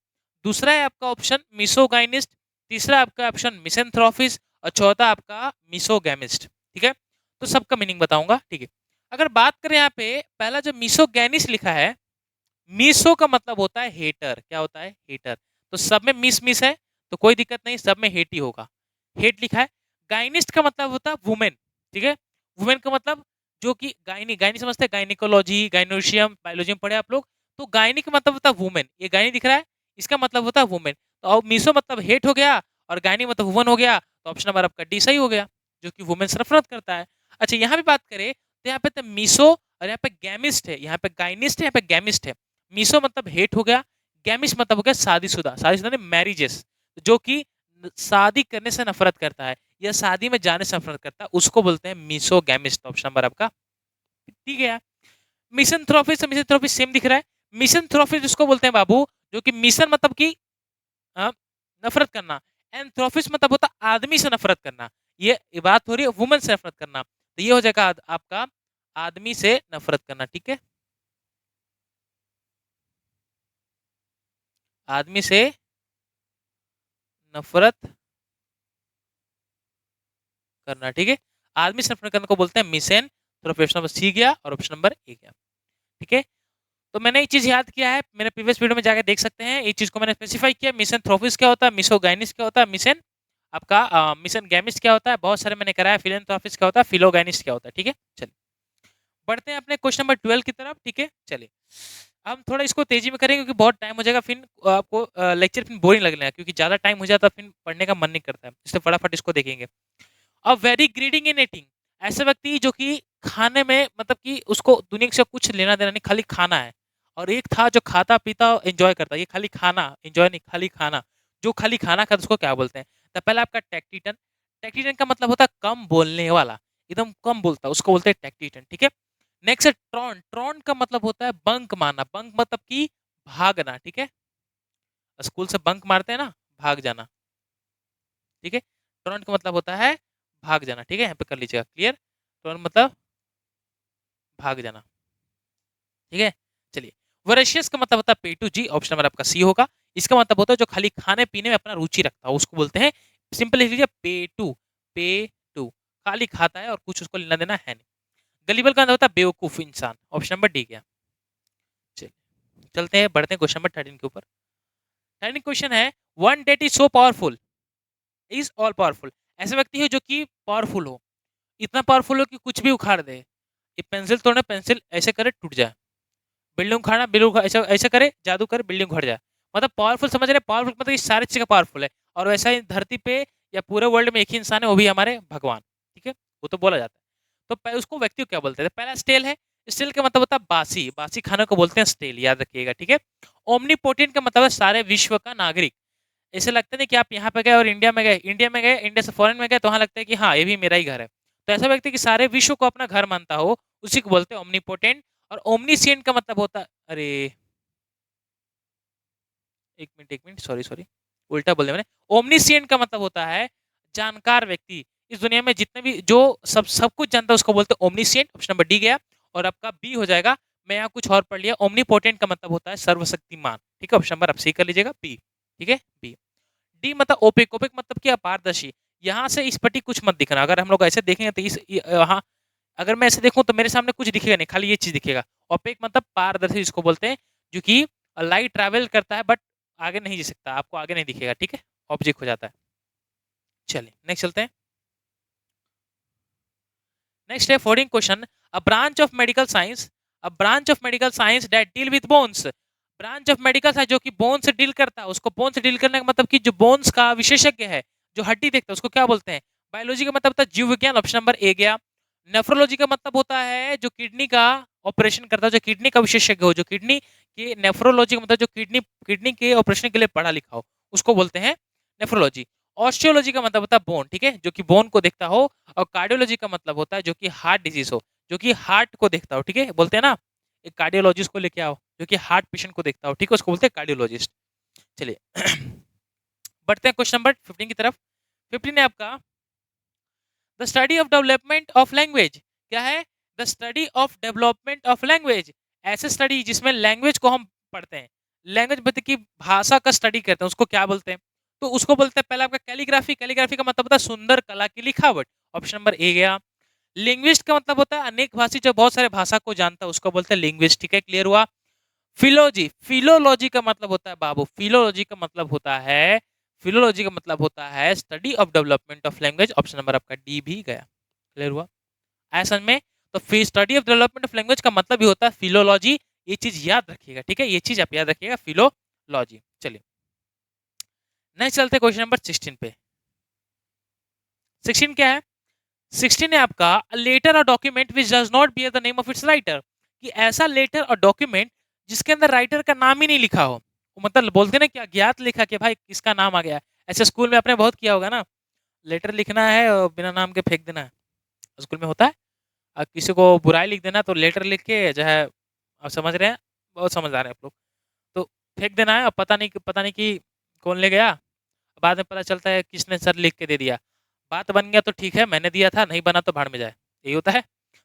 दूसरा है आपका ऑप्शन मिसोगाइनिस्ट, तीसरा आपका ऑप्शन मिसेंथ्रोफिस, और चौथा आपका मिसोगैमिस्ट, ठीक है? तो सबका मीनिंग बताऊंगा, ठीक है? अगर बात करें यहाँ पे, पहला जो मिसोगैनिस्ट लिखा है, मिसो का मतलब होता है हेटर, क्या होता है? हेटर। तो सब में मिस मिस है, तो कोई दिक्कत नहीं, सब में हेट ही होगा, हेट लिखा है। गाइनिस्ट का मतलब होता है वुमेन, ठीक है? वुमेन का मतलब जो कि गायनी, गायनी समझते हैं, गायनिकोलॉजी, गायनोशियम, बायोलॉजी में पढ़े आप लोग, तो गायनी का मतलब होता है वुमेन, ये गायनी दिख रहा है, इसका मतलब होता है वुमेन। तो अब मिसो मतलब हेट हो गया, और गायनी मतलब वुमन हो गया, तो ऑप्शन नंबर आपका डी सही हो गया, जो कि वुमेन से नफरत करता है। अच्छा, यहाँ पे बात करें तो यहाँ पे तो मिसो, और यहाँ पे गैमिस्ट है, यहाँ पे गायनिस्ट है, यहाँ पे गैमिस्ट है। मिसो मतलब हेट हो गया, गैमिस मतलब हो गया शादीशुदा, शादीशुदा मैरिजेस, जो कि शादी करने से नफरत करता है या शादी में जाने से नफरत करता है, उसको बोलते हैं मिसो गैमिस्ट। ऑप्शन नंबर आपका ठीक है। मिसनथ्रोफिस, मिसनथ्रोफिस सेम दिख रहा है। मिसनथ्रोफिस जिसको बोलते हैं बाबू, जो कि मिशन मतलब कि नफरत करना, एंथ्रोफिस मतलब होता है आदमी से नफरत करना, ये बात हो रही है वुमन से नफरत करना, तो ये हो जाएगा आपका आदमी से नफरत करना, ठीक है? आदमी से नफरत करना, ठीक है? आदमी से नफरत करने को बोलते हैं मिसेन। तो ऑप्शन नंबर सी गया और ऑप्शन नंबर ए गया, ठीक है? तो मैंने एक चीज याद किया है, मेरे प्रीवियस वीडियो में जाकर देख सकते हैं, एक चीज को मैंने स्पेसिफाई किया, मिसेंथ्रोफिस क्या होता है, मिसोगाइनिस क्या होता है, मिसेन आपका मिशन गैमिस्ट क्या होता है, बहुत सारे मैंने कराया, फिलेंथ्रोफिस क्या होता है, फिलोगाइनिस्ट क्या होता है, ठीक है? चलिए, बढ़ते हैं अपने क्वेश्चन नंबर 12 की तरफ, ठीक है? चलिए, हम थोड़ा इसको तेजी में करेंगे क्योंकि बहुत टाइम हो जाएगा, फिर आपको लेक्चर फिर बोरिंग लगने लगा, क्योंकि ज्यादा टाइम हो जाता है फिर पढ़ने का मन नहीं करता है, इसलिए फटाफट इसको देखेंगे। A very grading in eating, ऐसा व्यक्ति जो कि खाने में, मतलब कि उसको दुनिया से कुछ लेना देना नहीं, खाली खाना है। और एक था जो खाता पीता एंजॉय करता, ये खाली खाना एंजॉय नहीं, खाली खाना, जो खाली खाना खाता उसको क्या बोलते हैं? तो पहला आपका टैक्टिटन, टैक्टिटन का मतलब होता है कम बोलने वाला, एकदम कम बोलता है, उसको बोलते हैं टैक्टिटन, ठीक है? नेक्स्ट है ट्रॉन, ट्रॉन का मतलब होता है बंक मारना, बंक मतलब कि भागना, ठीक है? स्कूल से बंक मारते हैं ना, भाग जाना, ठीक है? ट्रॉन का मतलब होता है भाग जाना, ठीक है? यहाँ पे कर लीजिएगा क्लियर, ट्रॉन मतलब भाग जाना, ठीक है? चलिए, वोरेशियस का मतलब होता है पेटू, जी ऑप्शन नंबर आपका सी होगा। इसका मतलब होता है जो खाली खाने पीने में अपना रुचि रखता है, उसको बोलते हैं, सिंपल लिख लीजिए पेटू, पेटू, खाली खाता है और कुछ उसको लेना देना है नहीं। गलीबल का मतलब होता है बेवकूफ इंसान, ऑप्शन नंबर डी गया। चलिए, चलते हैं, बढ़ते हैं क्वेश्चन नंबर 13 के ऊपर। 13 क्वेश्चन है, one that is so powerful, is all powerful, ऐसा व्यक्ति है जो कि पावरफुल हो, इतना पावरफुल हो कि कुछ भी उखाड़ दे, ये पेंसिल तोड़ना, पेंसिल ऐसे करे टूट जाए, बिल्डिंग उखाड़ना, बिल्डिंग ऐसा ऐसा करे, जादू करे, बिल्डिंग उखड़ जाए, मतलब पावरफुल, समझ रहे? पावरफुल मतलब ये सारी चीजें पावरफुल है, और वैसा ही धरती पे या पूरे वर्ल्ड में एक ही इंसान है, वो भी हमारे भगवान, ठीक है? वो तो बोला जाता है। तो उसको व्यक्ति को क्या बोलते हैं? पहला स्टेल है, स्टेल का मतलब होता है बासी, बासी खाने को बोलते हैं स्टेल, याद रखिएगा, ठीक है? ओमनीपोटेंट का मतलब है सारे विश्व का नागरिक, ऐसे लगता नहीं कि आप यहाँ पे गए और इंडिया में गए, इंडिया से फॉरेन में गए तो वहाँ लगता है कि हाँ ये भी मेरा ही घर है, तो ऐसा व्यक्ति कि सारे विश्व को अपना घर मानता हो, उसी को बोलते हैं ओमनीपोटेंट। और ओमनीसिएंट का मतलब होता है, अरे एक मिनट, सॉरी सॉरी, उल्टा बोल दिया मैंने। ओमनीसिएंट का मतलब होता है जानकार व्यक्ति, इस दुनिया में जितने भी जो सब सब कुछ जानता है उसको बोलते हैं ओमनीसिएंट, ऑप्शन नंबर डी गया। और आपका बी हो जाएगा, मैं यहाँ कुछ और पढ़ लिया, ओमनीपोटेंट का मतलब होता है सर्वशक्तिमान, ठीक है? ऑप्शन नंबर आप सही कर लीजिएगा, बी, ठीक है? बी। डी मतलब ओपेक, ओपेक मतलब क्या? पारदर्शी, यहाँ से इस पट्टी कुछ मत दिखना, अगर हम लोग ऐसे देखेंगे तो इस यहाँ, अगर मैं ऐसे देखूं तो मेरे सामने कुछ दिखेगा नहीं, खाली ये चीज दिखेगा। ओपेक मतलब पारदर्शी जिसको बोलते हैं, जो कि लाइट ट्रैवल करता है बट आगे नहीं जा सकता, आपको आगे नहीं दिखेगा, ठीक है? ऑब्जेक्ट हो जाता है। चलिए नेक्स्ट चलते हैं। नेक्स्ट है 14 question, a branch of medical science, a branch of medical science that deal with bones, branch of medical science जो कि बोन से डील करता है, उसको बोन से डील करने का मतलब कि जो बोन्स का विशेषज्ञ है, जो हड्डी देखता है, उसको क्या बोलते हैं? बायोलॉजी का मतलब होता है जीव विज्ञान, ऑप्शन नंबर ए गया। नेफ्रोलॉजी का मतलब होता है जो किडनी का ऑपरेशन करता है, जो किडनी का विशेषज्ञ हो, जो किडनी की नेफ्रोलॉजी का मतलब जो किडनी किडनी के ऑपरेशन के लिए पढ़ा लिखा हो, उसको बोलते हैं नेफ्रोलॉजी। ऑस्टियोलॉजी का मतलब होता है बोन, ठीक है, जो कि बोन को देखता हो। और कार्डियोलॉजी का मतलब होता है जो कि हार्ट डिजीज हो, जो कि हार्ट को देखता हो, ठीक है, बोलते हैं ना एक कार्डियोलॉजिस्ट को लेके आओ जो कि हार्ट पेशेंट को देखता हो, ठीक है, उसको बोलते हैं कार्डियोलॉजिस्ट। चलिए बढ़ते हैं क्वेश्चन नंबर 15 की तरफ। 15 है आपका the study of development of language. क्या है? The study of development of language, ऐसे स्टडी जिसमें लैंग्वेज को हम पढ़ते हैं, लैंग्वेज मतलब की भाषा का स्टडी करते हैं, उसको क्या बोलते हैं? तो उसको बोलते हैं पहले आपका कैलीग्राफी। कैलीग्राफी का मतलब होता है सुंदर कला की लिखावट, ऑप्शन नंबर ए गया। लिंग्विस्ट का मतलब होता है अनेक भाषी जो बहुत सारे भाषा को जानता है, उसको बोलते हैं लिंग्विस्ट, ठीक है, क्लियर हुआ। फिलोजी, फिलोलॉजी का मतलब होता है बाबू, फिलोलॉजी का मतलब होता है, फिलोलॉजी का मतलब होता है study of development of language, option number आपका डी भी गया, क्लियर हुआ ऐसा में। तो फिर study of development of language का मतलब भी होता है फिलोलॉजी, ये चीज याद रखिएगा, ठीक है, ये चीज आप याद रखिएगा, फिलोलॉजी। चलिए नेक्स्ट चलते हैं क्वेश्चन नंबर 16 पे। 16 क्या है? 16 है आपका लेटर और document which does not bear the name of its writer, कि ऐसा लेटर और डॉक्यूमेंट जिसके अंदर राइटर का नाम ही नहीं लिखा हो। वो मतलब बोलते ना क्या ज्ञात लिखा कि भाई किसका नाम आ गया। ऐसे स्कूल में आपने बहुत किया होगा ना, लेटर लिखना है और बिना नाम के फेंक देना है, स्कूल में होता है। किसी को बुराई लिख देना तो लेटर लिख के जो है, आप समझ रहे हैं, बहुत समझदार हैं आप लोग, तो फेंक देना है और पता नहीं कि कौन ले गया, बाद में पता चलता है किसने सर लिख के दे दिया। बात बन गया तो ठीक है मैंने दिया था, नहीं बना तो भाड़ में जाए, यही होता है।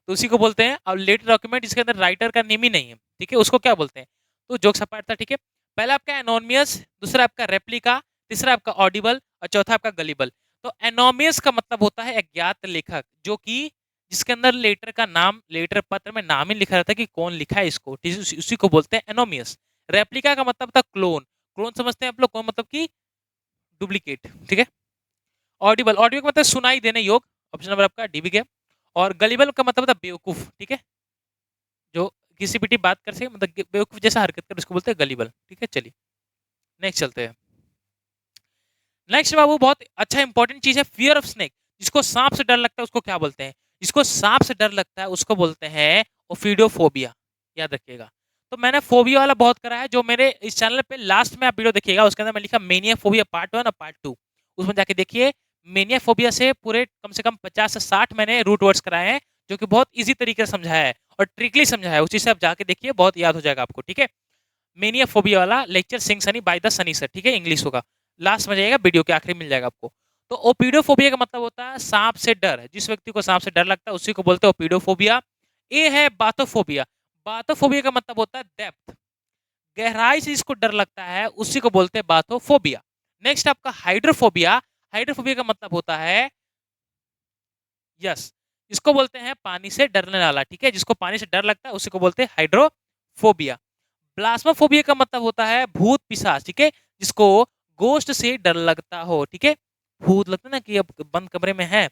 तो उसी को बोलते हैं। और लेटर डॉक्यूमेंट जिसके अंदर राइटर का नेम ही नहीं है, ठीक है, उसको क्या बोलते हैं? तो जोक सपाट था, ठीक है। पहला आपका एनोनिमस, दूसरा आपका रेप्लिका, तीसरा आपका ऑडिबल और चौथा आपका गलीबल। तो एनोमियस का मतलब होता है अज्ञात लेखक, जो कि जिसके अंदर लेटर का नाम, लेटर पत्र में नाम ही लिखा रहता है कि कौन लिखा है इसको, उसी को बोलते हैं एनोमियस। रेप्लिका का मतलब था क्लोन, क्लोन समझते हैं आप लोग, कौन मतलब कि डुप्लीकेट, ठीक है। ऑडिबल, ऑडियो का मतलब सुनाई देने योग, ऑप्शन नंबर आपका डी भी गया। और गलीबल का मतलब होता है बेवकूफ, ठीक है, जो किसी पिटी बात कर से मतलब बेवकूफ जैसा हरकत कर, उसको बोलते हैं गलीबल, ठीक है। चलिए नेक्स्ट चलते हैं। नेक्स्ट बाबू बहुत अच्छा इंपॉर्टेंट चीज है, फियर ऑफ स्नेक, जिसको सांप से डर लगता है उसको क्या बोलते हैं? जिसको सांप से डर लगता है उसको बोलते हैं ओफिडोफोबिया, याद रखिएगा। तो मैंने फोबिया वाला बहुत करा है, जो मेरे इस चैनल पे लास्ट में आप वीडियो देखिएगा, उसके अंदर मैं लिखा मेनिया फोबिया पार्ट 1 और पार्ट 2, उसमें जाके देखिए। मेनिया फोबिया से पूरे कम से कम 50 से 60 मैंने रूट वर्ड्स कराए हैं, जो कि बहुत इजी तरीके से समझाया है और ट्रिकली समझाया है, उसी से आप जाके देखिए, बहुत याद हो जाएगा आपको, ठीक है। मेनिया फोबिया वाला लेक्चर सिंग Sunny by the Sunny sir, ठीक है, इंग्लिश होगा, लास्ट में जाएगा, वीडियो के आखिरी मिल जाएगा आपको। तो ओपीडोफोबिया का मतलब होता है सांप से डर, जिस व्यक्ति को सांप से डर लगता है उसी को बोलते हैं ओपीडोफोबिया। ए है बाथोफोबिया, बाथोफोबिया का मतलब होता है डेप्थ, गहराई से जिसको डर लगता है उसी को बोलते हैं बाथोफोबिया। नेक्स्ट आपका हाइड्रोफोबिया, हाइड्रोफोबिया का मतलब होता है यस, इसको बोलते हैं पानी से डरने वाला, ठीक है, जिसको पानी से डर लगता है उसी को बोलते हैं हाइड्रोफोबिया। प्लाज्माफोबिया का मतलब होता है भूत पिशाच, ठीक है, जिसको गोश्त से डर लगता हो, ठीक है। भूत लगता है ना कि अब बंद कमरे में है,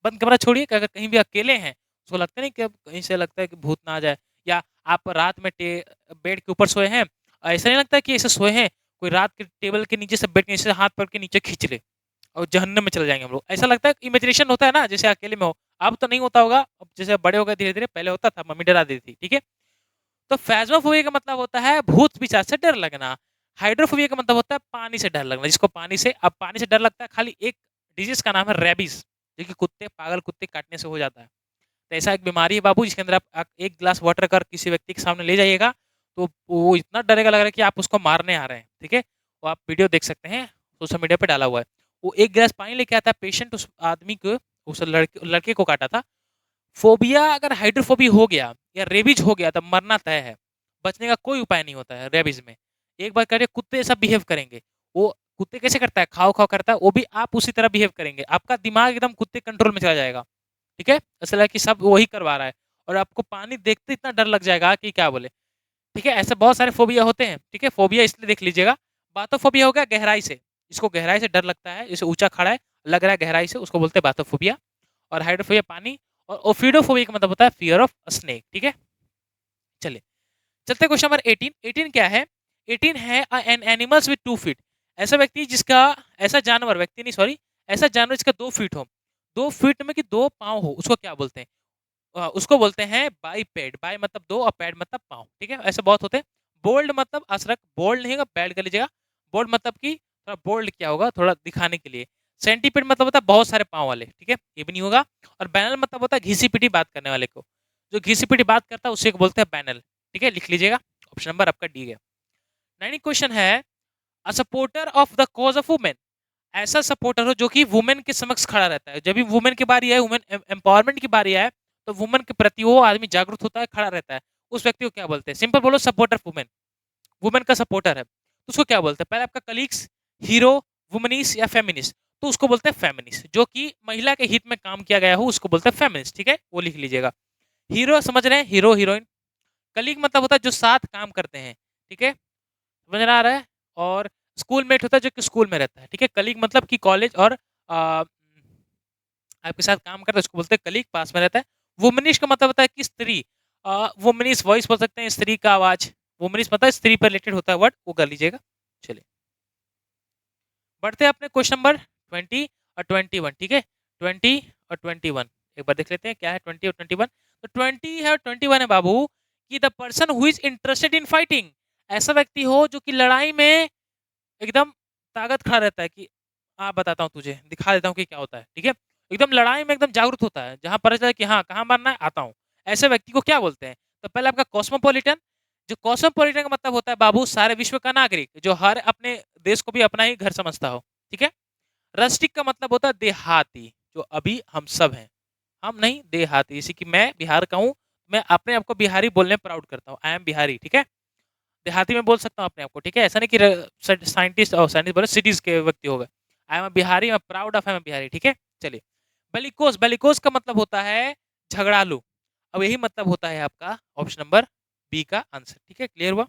बंद कमरा छोड़िए, अगर कहीं भी अकेले हैं उसको लगता नहीं कि अब कहीं से लगता है कि भूत ना आ जाए। या आप रात में बेड के ऊपर सोए हैं, ऐसा नहीं लगता कि ऐसे सोए हैं, कोई रात के टेबल के नीचे से बेड के नीचे हाथ पकड़ के नीचे खींच ले और जहन्नम में चले जाएंगे हम लोग, ऐसा लगता है, इमेजिनेशन होता है ना, जैसे अकेले में हो। अब तो नहीं होता होगा, अब जैसे बड़े हो गए धीरे धीरे, पहले होता था, मम्मी डरा देती थी, ठीक है। तो फैज़्माफोबिया का मतलब होता है भूत पिशाच से डर लगना। हाइड्रोफोबिया का मतलब होता है पानी से डर लगना, जिसको पानी से, अब पानी से डर लगता है, खाली एक डिजीज का नाम है रेबीज, जो कि कुत्ते, पागल कुत्ते काटने से हो जाता है। तो ऐसा एक बीमारी है बाबू, जिसके अंदर आप एक गिलास वाटर अगर किसी व्यक्ति के सामने ले जाइएगा तो वो इतना डरेगा, लग रहा है कि आप उसको मारने आ रहे हैं, ठीक है। वो आप वीडियो देख सकते हैं, सोशल मीडिया पे डाला हुआ है। वो एक गिलास पानी लेके आता है, पेशेंट उस आदमी को, उस लड़के को काटा था। फोबिया अगर हाइड्रोफोबिया हो गया या रेबीज हो गया तो मरना तय है, बचने का कोई उपाय नहीं होता है रेबीज में। एक बार करिए, कुत्ते ऐसा बिहेव करेंगे, वो कुत्ते कैसे करता है, खाओ खाओ करता है, वो भी आप उसी तरह बिहेव करेंगे, आपका दिमाग एकदम कुत्ते कंट्रोल में चला जाएगा, ठीक है, ऐसा लगा कि सब वही करवा रहा है, और आपको पानी देखते इतना डर लग जाएगा कि क्या बोले, ठीक है। ऐसे बहुत सारे फोबिया होते हैं, ठीक है, फोबिया इसलिए देख लीजिएगा। बाथोफोबिया हो गया गहराई से, इसको गहराई से डर लगता है, जैसे ऊंचा खड़ा है, लग रहा है गहराई से, उसको बोलते हैं बाथोफोबिया। और हाइड्रोफोबिया पानी, और ओफिडोफोबिया का मतलब होता है फियर ऑफ स्नेक, ठीक है। चलिए चलते क्वेश्चन नंबर 18। 18 क्या है? 18 है एन एनिमल्स विद 2 फीट, ऐसा व्यक्ति जिसका, ऐसा जानवर, व्यक्ति नहीं सॉरी, ऐसा जानवर जिसका 2 फीट हो, 2 फीट में कि 2 पाँव हो, उसको क्या बोलते हैं? उसको बोलते हैं बाइपेड। बाय मतलब 2 और पैड मतलब पाँव, ठीक है? ऐसे बहुत होते हैं। बोल्ड मतलब अशरक, बोल्ड नहीं होगा, पैड कर लीजिएगा। बोल्ड मतलब कि थोड़ा बोल्ड क्या होगा, थोड़ा दिखाने के लिए। सेंटीपीड मतलब होता है बहुत सारे पाँव वाले, ठीक है? ये भी नहीं होगा। और बैनल मतलब होता है घिसी-पिटी बात करने वाले को। जो घिसी-पिटी बात करता है उसी को बोलते हैं बैनल, ठीक है? लिख लीजिएगा। ऑप्शन नंबर आपका डी है। 9th क्वेश्चन है, a supporter of the cause of women. ऐसा सपोर्टर हो जो कि वुमेन के समक्ष खड़ा रहता है। जब भी वुमेन की बारी आए, वुमेन एम्पावरमेंट की बारी आए, तो वुमेन के प्रति वो आदमी जागरूक होता है, खड़ा रहता है। उस व्यक्ति को क्या बोलते हैं? सिंपल बोलो, सपोर्टर वुमेन। वुमेन का सपोर्टर है तो उसको क्या बोलते हैं? पहले आपका कलीग्स, हीरो, वुमनिस्ट या फेमिनिस्ट। तो उसको बोलते हैं फेमिनिस्ट। जो कि महिला के हित में काम किया गया हो उसको बोलते हैं फेमिनिस्ट, ठीक है? वो लिख लीजिएगा। हीरो समझ रहे हैं, हीरो हीरोइन। कलीग मतलब होता है जो साथ काम करते हैं, ठीक है? समझ में आ रहा है? और स्कूल मेट होता है जो कि स्कूल में रहता है, ठीक है? कलीग मतलब कि कॉलेज और आपके साथ काम करता है उसको बोलते हैं कलीग, पास में रहता है। वुमनिस्ट का मतलब होता है कि स्त्री। वुमनिस्ट वॉइस बोल सकते हैं, स्त्री का आवाज। वुमनिस्ट मतलब स्त्री पर रिलेटेड होता है वर्ड, वो कर लीजिएगा। चलिए बढ़ते हैं अपने क्वेश्चन नंबर 20 और 21, ठीक है? 20 और 21 एक बार देख लेते हैं क्या है 20 और 21। तो 20 है और 21 है बाबू, कि the person who is interested in fighting. ऐसा व्यक्ति हो जो कि लड़ाई में एकदम ताकत खड़ा रहता है कि बताता हूँ तुझे, दिखा देता हूँ कि क्या होता है, ठीक है? एकदम लड़ाई में एकदम जागरूक होता है, जहाँ पता चला कि हाँ कहाँ मारना है, आता हूँ। ऐसे व्यक्ति को क्या बोलते हैं? तो पहले आपका कॉस्मोपॉलिटन। जो कॉस्मोपॉलिटन का मतलब होता है बाबू, सारे विश्व का नागरिक, जो हर अपने देश को भी अपना ही घर समझता हो, ठीक है? रस्टिक का मतलब होता है देहाती, जो अभी हम सब हैं। हम नहीं, देहाती। जैसे कि मैं बिहार का हूँ, मैं अपने आप को बिहारी बोलने में प्राउड करता हूँ, आई एम बिहारी, ठीक है? देहाती में बोल सकता हूँ अपने आप को, ठीक है? ऐसा नहीं कि साइंटिस्ट और साइंटिस्ट बोले सिटीज के व्यक्ति हो गए। I am Bihari, I am proud of I am Bihari, ठीक है? चलिए बेलिकोस। बेलिकोस का मतलब होता है झगड़ालू। अब यही मतलब होता है आपका ऑप्शन नंबर बी का आंसर, ठीक है? क्लियर हुआ?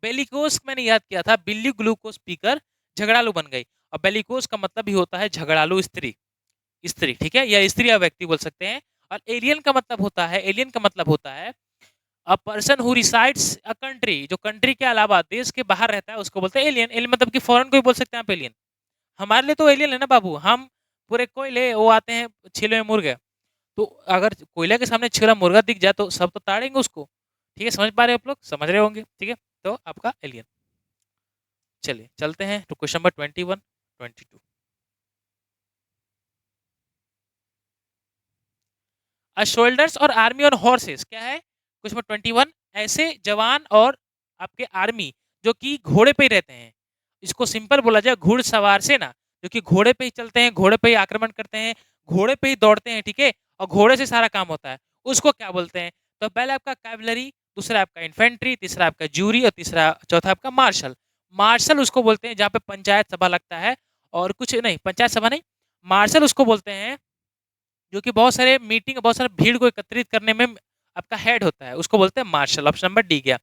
बेलिकोस मैंने याद किया था, बिल्ली ग्लूकोज पीकर झगड़ालू बन गई। और बेलिकोस का मतलब भी होता है झगड़ालू स्त्री। स्त्री, ठीक है? या स्त्री या व्यक्ति बोल सकते हैं। और एलियन का मतलब होता है, एलियन का मतलब होता है a person who resides a country. जो कंट्री के अलावा देश के बाहर रहता है उसको बोलते हैं एलियन। एलियन मतलब कि फॉरेन को भी बोल सकते हैं आप एलियन। हमारे लिए तो एलियन है ना बाबू, हम पूरे कोयले वो आते हैं छिले हुए मुर्गे। तो अगर कोयले के सामने छिला मुर्गा दिख जाए तो सब तो ताड़ेंगे उसको, ठीक है? समझ पा रहे हो आप लोग? समझ रहे होंगे, ठीक है? तो आपका एलियन। चलिए चलते हैं to question number 21, 22। A soldiers और आर्मी और हॉर्सेस क्या है? क्वेश्चन नंबर 21, ऐसे जवान और आपके आर्मी जो कि घोड़े पे ही रहते हैं। इसको सिंपल बोला जाए घुड़सवार सेना, जो कि घोड़े पे ही चलते हैं, घोड़े पे ही आक्रमण करते हैं, घोड़े पे ही दौड़ते हैं, ठीक है? और घोड़े से सारा काम होता है, उसको क्या बोलते हैं? तो पहले आपका कैवलरी, दूसरा आपका इन्फेंट्री, तीसरा आपका जूरी और तीसरा चौथा आपका मार्शल। मार्शल उसको बोलते हैं जहाँ पे पंचायत सभा लगता है, और कुछ नहीं, पंचायत सभा नहीं, मार्शल उसको बोलते हैं जो कि बहुत सारे मीटिंग, बहुत सारे भीड़ को एकत्रित करने में आपका हेड होता है, उसको बोलते हैं मार्शल। ऑप्शन नंबर डी गया।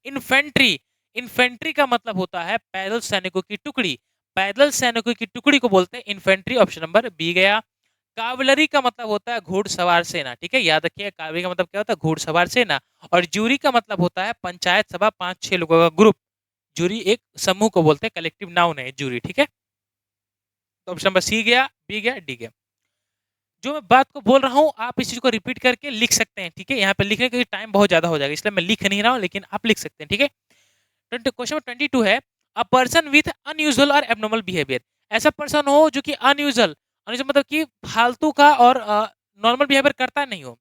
इन्फेंट्री। इन्फेंट्री का मतलब होता है पैदल सैनिकों की टुकड़ी। पैदल सैनिकों की टुकड़ी को बोलते हैं इन्फेंट्री। ऑप्शन नंबर बी गया। कावलरी का मतलब होता है घुड़सवार सेना, ठीक है? याद रखिए कावलरी का मतलब क्या होता है? घुड़सवार सेना। और जूरी का मतलब होता है पंचायत सभा, 5-6 लोगों का ग्रुप। जूरी एक समूह को बोलते हैं, कलेक्टिव नाउन है जूरी, ठीक है? तो ऑप्शन नंबर सी गया, बी गया, डी गया। जो मैं बात को बोल रहा हूँ आप इस चीज को रिपीट करके लिख सकते हैं, ठीक है? यहाँ पे लिखने का टाइम बहुत ज्यादा हो जाएगा, इसलिए मैं लिख नहीं रहा हूँ, लेकिन आप लिख सकते हैं, ठीक है? क्वेश्चन 22 है, अ पर्सन विथ अनयूजुअल और एबनॉर्मल बिहेवियर। ऐसा पर्सन हो जो कि अनयूजुअल, अनयूजुअल मतलब कि फालतू का, और नॉर्मल बिहेवियर करता नहीं हो।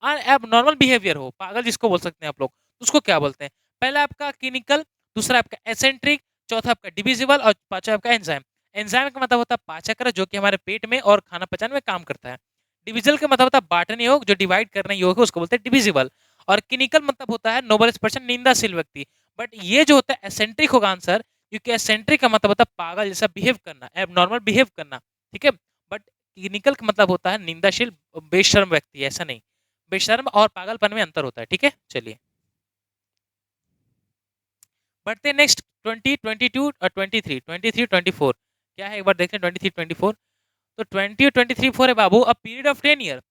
एबनॉर्मल बिहेवियर हो, पागल जिसको बोल सकते हैं आप लोग, उसको क्या बोलते हैं? पहला आपका क्लिनिकल, दूसरा आपका एसेंट्रिक, चौथा आपका डिविजिबल और पांचवा आपका एंजाइम। एंजाइम का मतलब होता है पाचक, जो कि हमारे पेट में और खाना पचाने में काम करता है। डिविजल का मतलब होता है बांटने योग, जो डिवाइड करने योग है उसको बोलते हैं डिविजिबल। और क्लिनिकल मतलब होता है नोबलेस्ट पर्सन, निंदाशील व्यक्ति। बट ये जो होता है एसेंट्रिक होगा आंसर, क्योंकि एसेंट्रिक का मतलब होता है पागल जैसा बिहेव करना, एबनॉर्मल बिहेव करना, ठीक है? बट क्लिनिकल का मतलब होता है निंदाशील, बेशर्म व्यक्ति, ऐसा नहीं। बेशर्म और पागलपन में अंतर होता है, ठीक है? चलिए बढ़ते हैं नेक्स्ट 20, 22 और 23, 23, 24 क्या है एक बार देखें 23, 24। तो 20 और 23, 4 है बाबू, अ पीरियड ऑफ 10 ईयर।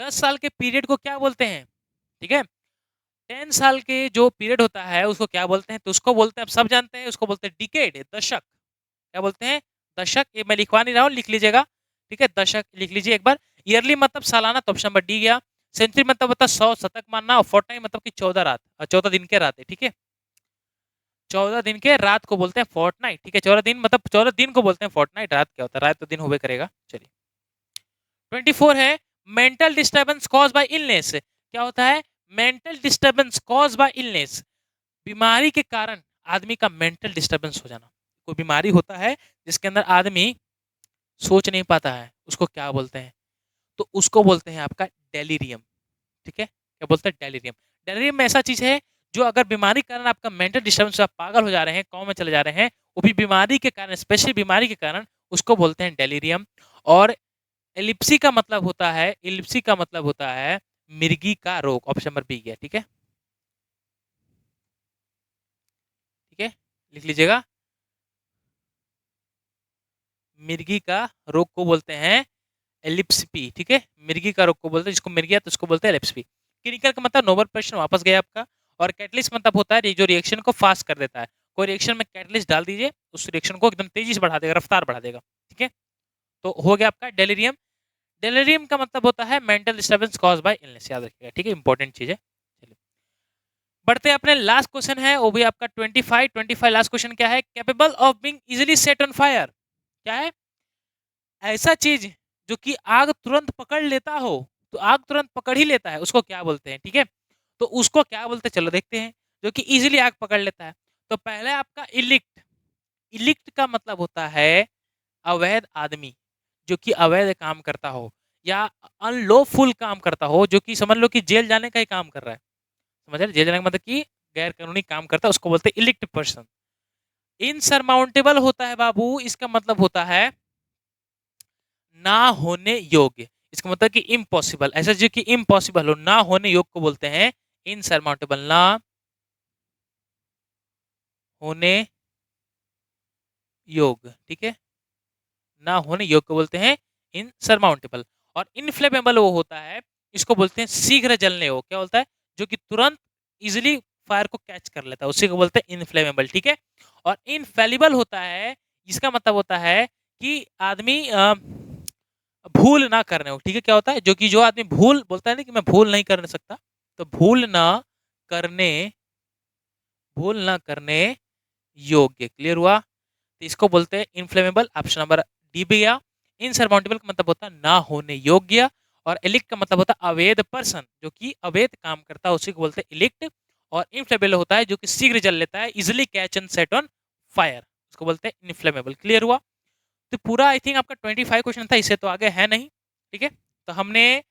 10 साल के पीरियड को क्या बोलते हैं? ठीक है? 10 साल के जो पीरियड होता है उसको क्या बोलते हैं? तो उसको बोलते हैं, आप सब जानते हैं, उसको बोलते हैं डिकेड, दशक। क्या बोलते हैं? दशक। ये मैं लिखवा नहीं रहा हूँ, लिख लीजिएगा, ठीक है, दशक लिख लीजिए एक बार। ईयरली मतलब सालाना, तो ऑप्शन नंबर डी गया। सेंचुरी मतलब होता है 100 शतक मानना, और फोर्टनाइट मतलब कि 14 रात, 14 दिन के रात है, ठीक है। 14 दिन के रात को बोलते हैं फोर्टनाइट, ठीक है। 14 दिन मतलब 14 दिन को बोलते हैं फोर्टनाइट, रात क्या होता है, रात तो दिन होबे करेगा। चलिए 24 है mental disturbance cause by illness. क्या होता है? Mental disturbance cause by illness, बीमारी के कारण आदमी का मेंटल डिस्टर्बेंस हो जाना। कोई बीमारी होता है जिसके अंदर आदमी सोच नहीं पाता है, उसको क्या बोलते हैं? तो उसको बोलते हैं आपका डेलीरियम, ठीक है। क्या बोलते हैं? डेलीरियम। डेलीरियम में ऐसा चीज है जो अगर बीमारी के कारण आपका मेंटल डिस्टर्बेंस, आप पागल हो जा रहे हैं, कौम में चले जा रहे हैं, वो भी बीमारी के कारण, स्पेशल बीमारी के कारण, उसको बोलते हैं डेलीरियम। और एलिप्सी का मतलब होता है, एलिप्सी का मतलब होता है मिर्गी का रोग, ऑप्शन नंबर बी गया, ठीक है। ठीक है, लिख लीजिएगा। मिर्गी का रोग को बोलते हैं एलिप्सी, ठीक है। मिर्गी का रोग को बोलते हैं, जिसको मिर्गी है तो उसको बोलते हैं एलिप्सी। क्लिनिकल का मतलब नोबल प्रश्न वापस गया आपका। और कैटलिस्ट मतलब होता है जो रिएक्शन को फास्ट कर देता है। कोई रिएक्शन में कैटलिस्ट डाल दीजिए, उस रिएक्शन को एकदम तेजी से बढ़ा देगा, रफ्तार बढ़ा देगा, ठीक है। तो हो गया आपका डेलीरियम। डेलीरियम का मतलब होता है mental disturbance cause by illness, याद रखिएगा, ठीक है, इंपॉर्टेंट चीज है। चलिए बढ़ते हैं, अपने लास्ट क्वेश्चन है वो भी आपका 25 लास्ट क्वेश्चन क्या है? Capable of being easily set on fire. क्या है? ऐसा चीज जो कि आग तुरंत पकड़ लेता हो, तो आग तुरंत पकड़ ही लेता है, उसको क्या बोलते हैं? ठीक है, तो उसको क्या बोलते हैं, चलो देखते हैं। जो कि इजीली आग पकड़ लेता है, तो पहले आपका इलिक्ट। इलिक्ट का मतलब होता है अवैध आदमी, जो कि अवैध काम करता हो या अनलॉफुल काम करता हो, जो कि समझ लो कि जेल जाने का ही काम कर रहा है। समझ रहे? जेल जाने का मतलब कि गैर कानूनी काम करता है, उसको बोलते हैं इलिक्ट पर्सन। इनसरमाउंटेबल होता है बाबू, इसका मतलब होता है ना होने योग्य। इसका मतलब कि इम्पॉसिबल, ऐसा जो कि इम्पॉसिबल हो, ना होने योग्य को बोलते हैं इनसरमाउंटेबल। ना होने योग्य, ठीक है, ना होने योग्य को बोलते हैं इनसरमाउंटेबल। और इनफ्लेमेबल वो होता है, इसको बोलते हैं शीघ्र जलने योग्य। क्या बोलता है? जो कि तुरंत इजिली फायर को कैच कर लेता है, उसी को बोलते हैं इनफ्लेमेबल, ठीक है। और इनफेलिबल होता है, इसका मतलब होता है कि आदमी भूल ना करने हो, ठीक है। क्या होता है? जो कि जो आदमी भूल बोलता है ना कि मैं भूल नहीं कर सकता, तो भूल ना करने, भूल ना करने योग्य। क्लियर हुआ? तो इसको बोलते हैं इनफ्लेमेबल, ऑप्शन नंबर डी भी गया। इनसरमाउंटेबल का मतलब होता है ना होने योग्य। और इलिक्ट का मतलब होता है अवैध पर्सन, जो कि अवैध काम करता है, उसी को बोलते हैं इलिक्ट। और इनफ्लेमेबल होता है जो कि शीघ्र जल लेता है, easily catch and set on fire, उसको बोलते हैं इनफ्लेमेबल। क्लियर हुआ? तो पूरा आई थिंक आपका 25 क्वेश्चन था, इससे तो आगे है नहीं, ठीक है। तो हमने,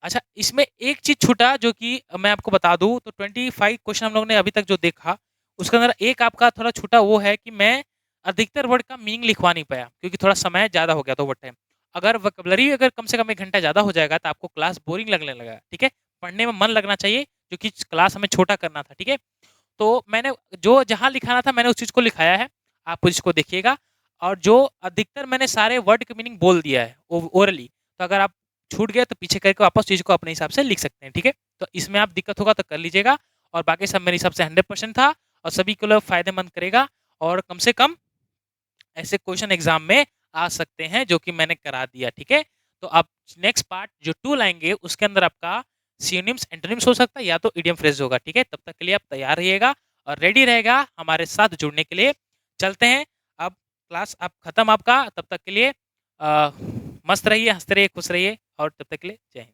अच्छा इसमें एक चीज छूटा जो कि मैं आपको बता दूं, तो 25 क्वेश्चन हम लोग ने अभी तक जो देखा, उसके अंदर एक आपका थोड़ा छूटा, वो है कि मैं अधिकतर वर्ड का मीनिंग लिखवा नहीं पाया, क्योंकि थोड़ा समय ज्यादा हो गया था ओवर टाइम। अगर वोकैबुलरी अगर कम से कम 1 घंटा ज्यादा हो जाएगा तो आपको क्लास बोरिंग लगने लगा, ठीक है। पढ़ने में मन लगना चाहिए, क्योंकि क्लास हमें छोटा करना था, ठीक है। तो मैंने जो जहाँ लिखाना था मैंने उस चीज को लिखाया है, आप उसको देखिएगा। और जो अधिकतर मैंने सारे वर्ड के मीनिंग बोल दिया है ओरली, तो अगर आप छूट गए तो पीछे करके वापस चीज को अपने हिसाब से लिख सकते हैं, ठीक है। तो इसमें आप दिक्कत होगा तो कर लीजिएगा, और बाकी सब मेरे हिसाब से 100% था, और सभी को फायदेमंद करेगा। और कम से कम ऐसे क्वेश्चन एग्जाम में आ सकते हैं, जो कि मैंने करा दिया, ठीक है। तो आप नेक्स्ट पार्ट जो 2 लाएंगे, उसके अंदर आपका सिनोनिम्स एंटोनिम्स हो सकता है, या तो इडियम फ्रेज होगा, ठीक है। तब तक के लिए आप तैयार रहिएगा और रेडी रहेगा हमारे साथ जुड़ने के लिए। चलते हैं अब, क्लास अब खत्म आपका, तब तक के लिए मस्त रहिए, हंसते रहिए, खुश रहिए, और तब तक के लिए जय हिंद।